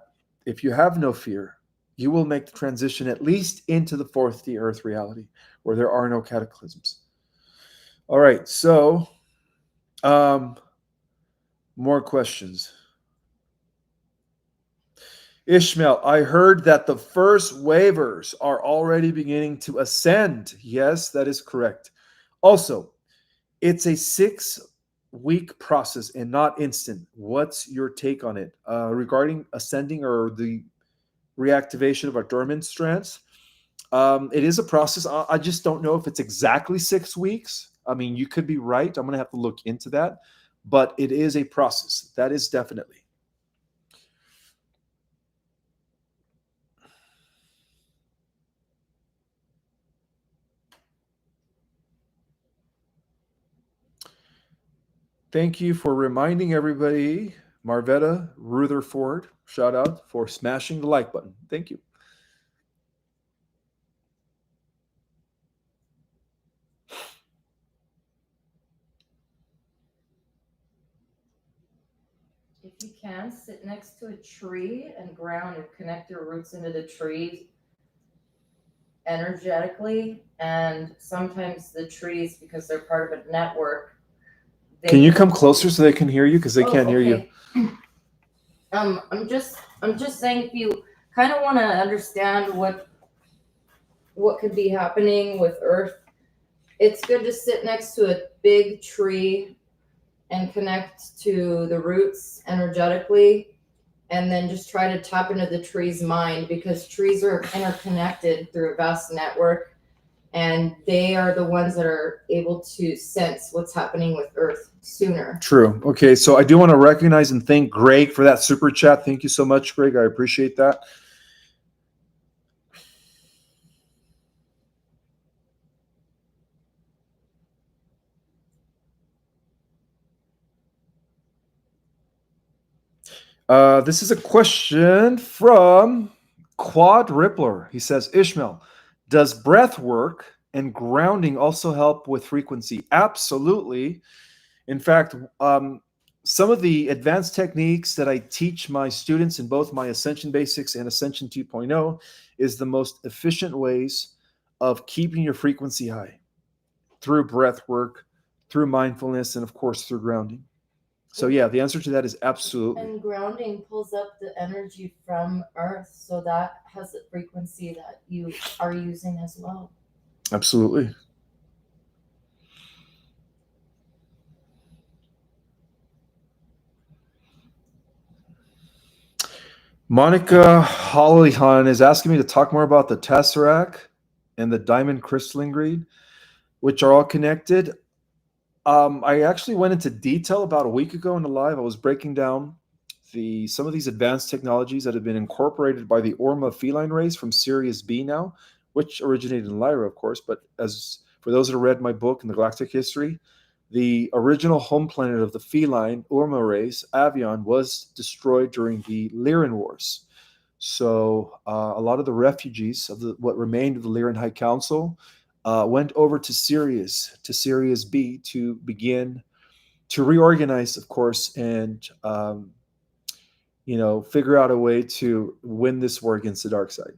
[SPEAKER 1] if you have no fear, you will make the transition at least into the 4th-D Earth reality, where there are no cataclysms. All right, so more questions. Ishmael, I heard that the first waivers are already beginning to ascend. Yes, that is correct. Also, it's a 6-week process and not instant. What's your take on it regarding ascending or the reactivation of our dormant strands? It is a process. I just don't know if it's exactly 6 weeks. I mean, you could be right. I'm going to have to look into that. But it is a process. That is definitely. Thank you for reminding everybody, Marvetta Rutherford, shout out, for smashing the like button. Thank you.
[SPEAKER 3] If you can, sit next to a tree and ground and connect your roots into the tree energetically. And sometimes the trees, because they're part of a network.
[SPEAKER 1] Can you come closer so they can hear you? Because they can't hear you.
[SPEAKER 3] I'm just saying, if you kind of want to understand what could be happening with Earth, it's good to sit next to a big tree and connect to the roots energetically, and then just try to tap into the tree's mind, because trees are interconnected through a vast network, and they are the ones that are able to sense what's happening with Earth sooner.
[SPEAKER 1] True. Okay, so I do want to recognize and thank Greg for that super chat. Thank you so much, Greg. I appreciate that. This is a question from Quad Rippler. He says, Ishmael, does breath work and grounding also help with frequency? Absolutely. In fact, some of the advanced techniques that I teach my students in both my Ascension Basics and Ascension 2.0 is the most efficient ways of keeping your frequency high through breath work, through mindfulness, and of course through grounding. So yeah, the answer to that is absolutely.
[SPEAKER 3] And grounding pulls up the energy from Earth, so that has the frequency that you are using as well.
[SPEAKER 1] Absolutely. Monica Hollyhan is asking me to talk more about the Tesseract and the diamond crystalline greed, which are all connected. I actually went into detail about a week ago in the live. I was breaking down some of these advanced technologies that have been incorporated by the Orma feline race from Sirius B now, which originated in Lyra, of course. But as for those that have read my book in the Galactic history, the original home planet of the feline Orma race, Avion, was destroyed during the Lyran Wars. So a lot of the refugees of what remained of the Lyran High Council went over to Sirius B, to begin to reorganize, of course, and figure out a way to win this war against the dark side.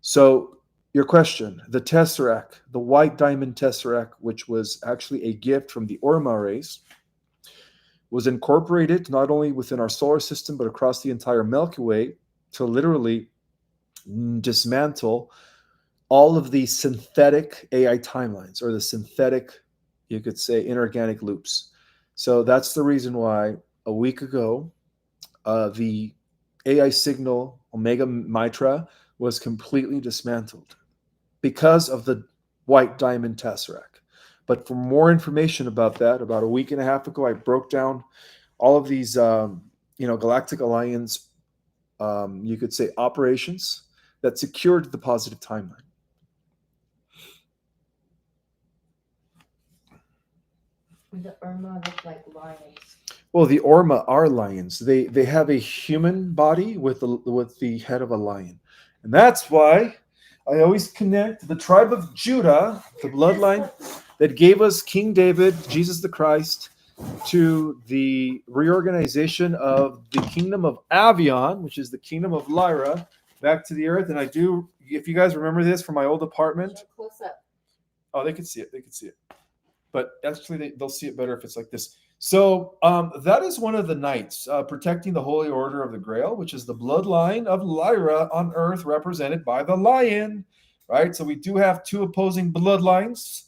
[SPEAKER 1] So your question, the Tesseract, the white diamond Tesseract, which was actually a gift from the Orma race, was incorporated not only within our solar system, but across the entire Milky Way to literally dismantle all of the synthetic AI timelines, or the synthetic, you could say, inorganic loops. So that's the reason why a week ago, the AI signal Omega Mitra was completely dismantled because of the white diamond Tesseract. But for more information about that, about a week and a half ago, I broke down all of these, Galactic Alliance, you could say, operations that secured the positive timeline.
[SPEAKER 3] The Orma look like lions.
[SPEAKER 1] Well, the Orma are lions. They have a human body with the head of a lion, and that's why I always connect the tribe of Judah, the bloodline that gave us King David, Jesus the Christ, to the reorganization of the kingdom of Avion, which is the kingdom of Lyra, back to the earth. And I do, if you guys remember this from my old apartment.
[SPEAKER 3] Close up.
[SPEAKER 1] Oh, they could see it. They could see it. But actually, they'll see it better if it's like this. So that is one of the knights protecting the Holy Order of the Grail, which is the bloodline of Lyra on Earth, represented by the lion, right? So we do have two opposing bloodlines,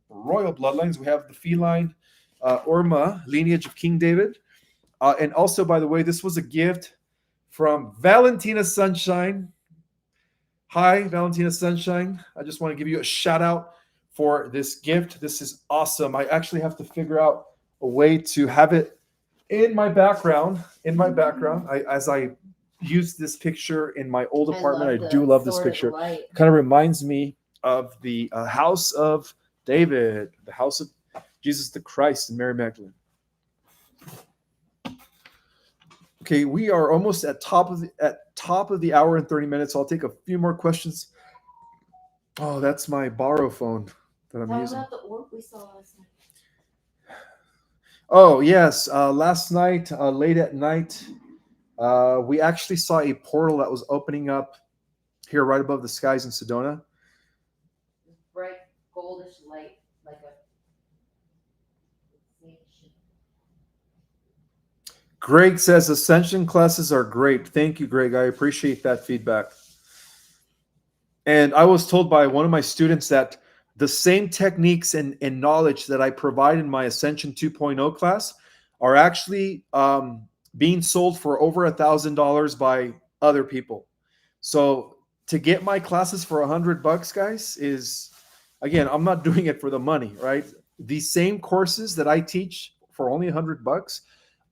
[SPEAKER 1] royal bloodlines. We have the feline Orma lineage of King David. And also, by the way, this was a gift from Valentina Sunshine. Hi, Valentina Sunshine. I just want to give you a shout out for this gift. This is awesome. I actually have to figure out a way to have it in my background. As I use this picture in my old apartment, I do love this picture. It kind of reminds me of the house of David, the house of Jesus the Christ and Mary Magdalene. Okay, we are almost at top of the hour and 30 minutes. I'll take a few more questions. Oh, that's my borrow phone that I'm using.
[SPEAKER 3] About the orb we saw last night.
[SPEAKER 1] Oh, yes. Last night, late at night, we actually saw a portal that was opening up here right above the skies in Sedona.
[SPEAKER 3] Bright goldish light, like a...
[SPEAKER 1] Greg says Ascension classes are great. Thank you, Greg. I appreciate that feedback. And I was told by one of my students that the same techniques and knowledge that I provide in my Ascension 2.0 class are actually being sold for over $1,000 by other people. So to get my classes for $100, guys, is, again, I'm not doing it for the money, right? These same courses that I teach for only $100,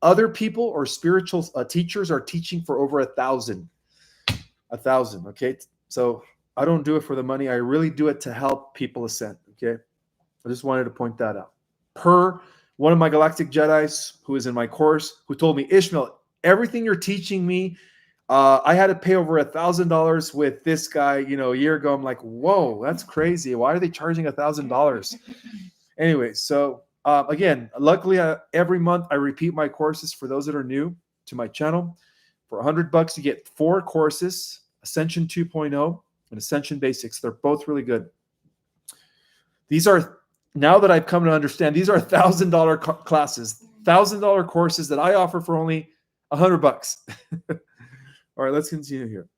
[SPEAKER 1] other people or spiritual teachers are teaching for over $1,000. Okay, so I don't do it for the money. I really do it to help people ascend. Okay, I just wanted to point that out. Per one of my Galactic Jedis who is in my course, who told me, Ishmael, everything you're teaching me, I had to pay over $1,000 with this guy, a year ago. I'm like, whoa, that's crazy. Why are they charging $1,000? Anyway, so again, luckily every month I repeat my courses for those that are new to my channel. For $100, you get 4 courses, Ascension 2.0 and Ascension Basics. They're both really good. These are, now that I've come to understand, these are $1,000 classes, $1,000 courses that I offer for only $100. All right, let's continue here.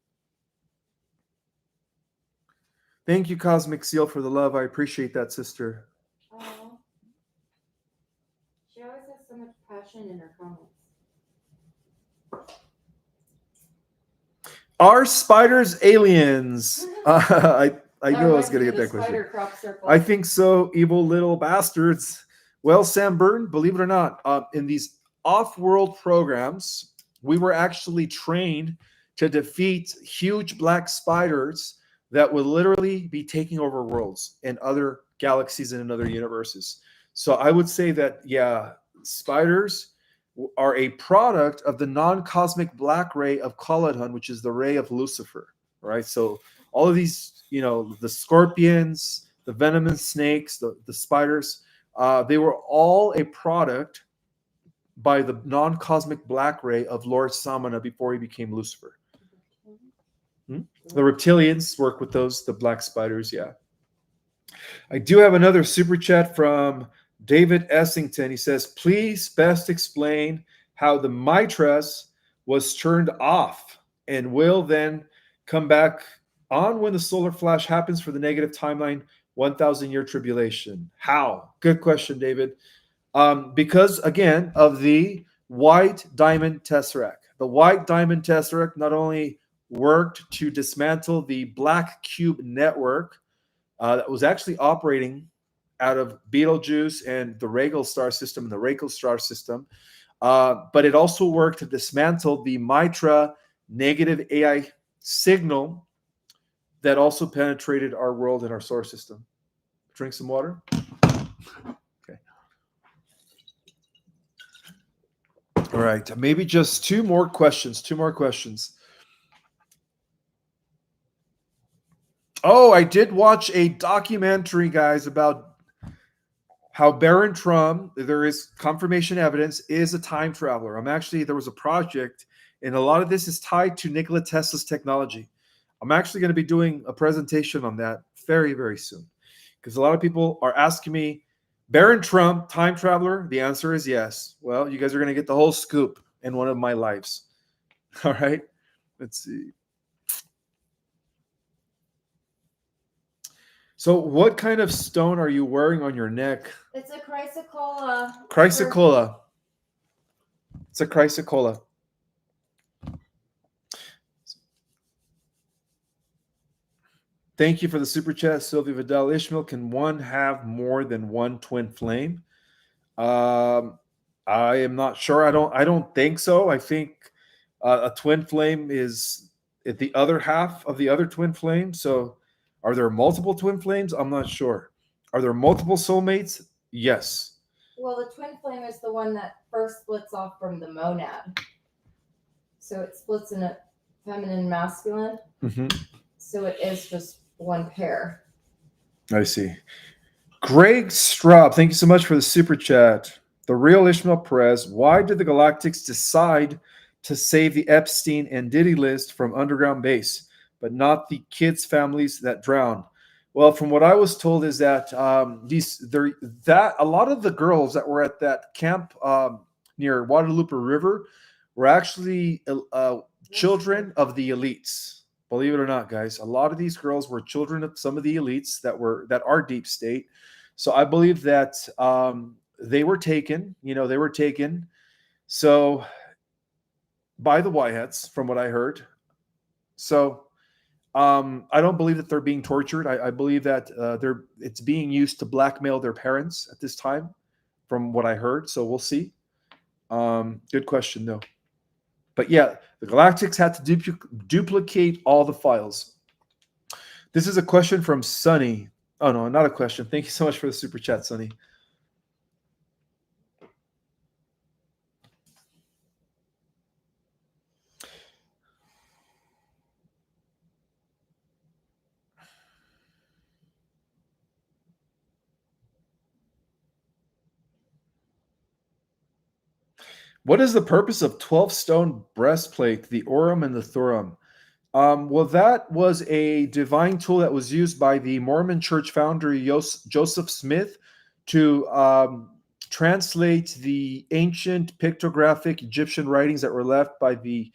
[SPEAKER 1] Thank you, Cosmic Seal, for the love. I appreciate that, sister.
[SPEAKER 3] Oh, she always has so much passion in her comments.
[SPEAKER 1] Are spiders aliens? I knew I was going to get that question. I think so, evil little bastards. Well, Sam Burton, believe it or not, in these off-world programs, we were actually trained to defeat huge black spiders that would literally be taking over worlds and other galaxies and in other universes. So I would say that, yeah, spiders are a product of the non-cosmic black ray of Caladhun, which is the ray of Lucifer, right? So all of these, the scorpions, the venomous snakes, the spiders, they were all a product by the non-cosmic black ray of Lord Samana before he became Lucifer. The reptilians work with those, the black spiders, yeah. I do have another super chat from David Essington. He says, please best explain how the mitras was turned off and will then come back on when the solar flash happens for the negative timeline 1,000-year tribulation. How? Good question, David. Because, again, of the white diamond tesseract. The white diamond tesseract not only worked to dismantle the black cube network that was actually operating out of Betelgeuse and the Regal star system and the Regal star system, but it also worked to dismantle the Mitra negative AI signal that also penetrated our world and our solar system. Drink some water. Okay. All right. Maybe just two more questions. Oh, I did watch a documentary, guys, about how Baron Trump, there is confirmation evidence, is a time traveler. There was a project, and a lot of this is tied to Nikola Tesla's technology. I'm actually going to be doing a presentation on that very, very soon. Because a lot of people are asking me, Baron Trump, time traveler? The answer is yes. Well, you guys are going to get the whole scoop in one of my lives. All right? Let's see. So what kind of stone are you wearing on your neck?
[SPEAKER 3] It's a chrysocolla.
[SPEAKER 1] Chrysocolla. It's a chrysocolla. Thank you for the super chat, Sylvia Vidal Ishmael. Can one have more than one twin flame? I am not sure. I don't think so. I think a twin flame is at the other half of the other twin flame. So are there multiple twin flames? I'm not sure. Are there multiple soulmates? Yes.
[SPEAKER 3] Well, the twin flame is the one that first splits off from the monad. So it splits in a feminine and masculine. Mm-hmm. So it is just one pair.
[SPEAKER 1] I see. Greg Straub, thank you so much for the super chat. The real Ishmael Perez, why did the Galactics decide to save the Epstein and Diddy list from underground base, but not the kids' families that drowned? Well, from what I was told is that a lot of the girls that were at that camp near Guadalupe River were actually children of the elites. Believe it or not, guys, a lot of these girls were children of some of the elites that are deep state. So I believe that they were taken. They were taken. So by the Whiteheads, from what I heard. So I don't believe that they're being tortured. I believe that it's being used to blackmail their parents at this time, from what I heard. So we'll see. Good question, though. But yeah, the Galactics had to duplicate all the files. This is a question from Sunny. Oh, no, not a question. Thank you so much for the super chat, Sunny. What is the purpose of 12-stone breastplate, the Urim and the Thummim? Well, that was a divine tool that was used by the Mormon church founder Joseph Smith to translate the ancient pictographic Egyptian writings that were left by the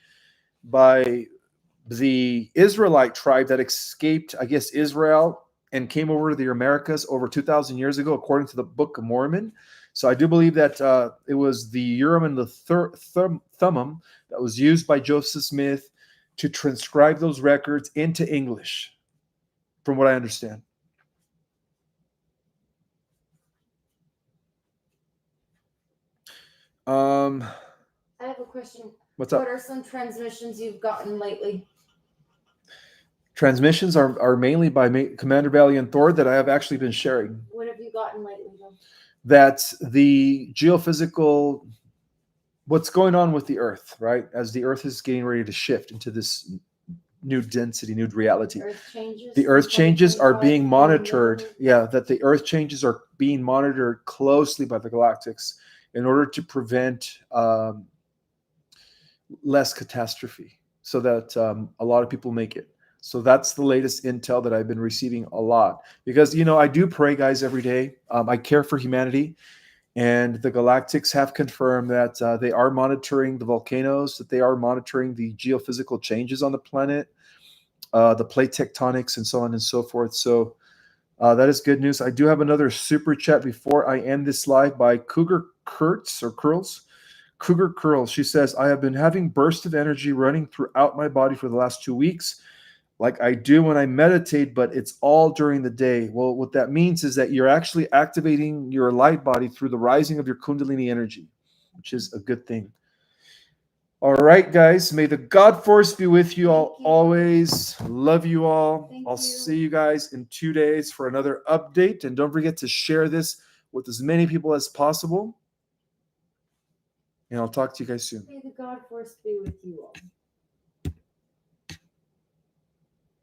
[SPEAKER 1] Israelite tribe that escaped, I guess, Israel and came over to the Americas over 2,000 years ago, according to the Book of Mormon. So I do believe that it was the Urim and the Thummim that was used by Joseph Smith to transcribe those records into English, from what I understand.
[SPEAKER 3] I have a question.
[SPEAKER 1] What's up?
[SPEAKER 3] What are some transmissions you've gotten lately?
[SPEAKER 1] Transmissions are mainly by Commander Valiant Thor that I have actually been sharing.
[SPEAKER 3] What have you gotten lately, though?
[SPEAKER 1] That the geophysical, what's going on with the Earth, right? As the Earth is getting ready to shift into this new density, new reality. The Earth changes are being monitored. Yeah, that the Earth changes are being monitored closely by the Galactics in order to prevent less catastrophe, so that a lot of people make it. So that's the latest intel that I've been receiving a lot, because, you know, I do pray, guys, every day. I care for humanity, and the Galactics have confirmed that they are monitoring the volcanoes, that they are monitoring the geophysical changes on the planet, the plate tectonics, and so on and so forth. So that is good news. I do have another super chat before I end this live by Cougar Kurtz or Curls. Cougar Curls. She says, I have been having bursts of energy running throughout my body for the last 2 weeks, like I do when I meditate, but it's all during the day. Well, what that means is that you're actually activating your light body through the rising of your Kundalini energy, which is a good thing. All right, guys. May the God force be with you all always. Love you all. I'll see you guys in 2 days for another update. And don't forget to share this with as many people as possible. And I'll talk to you guys soon.
[SPEAKER 3] May the God force be with you all.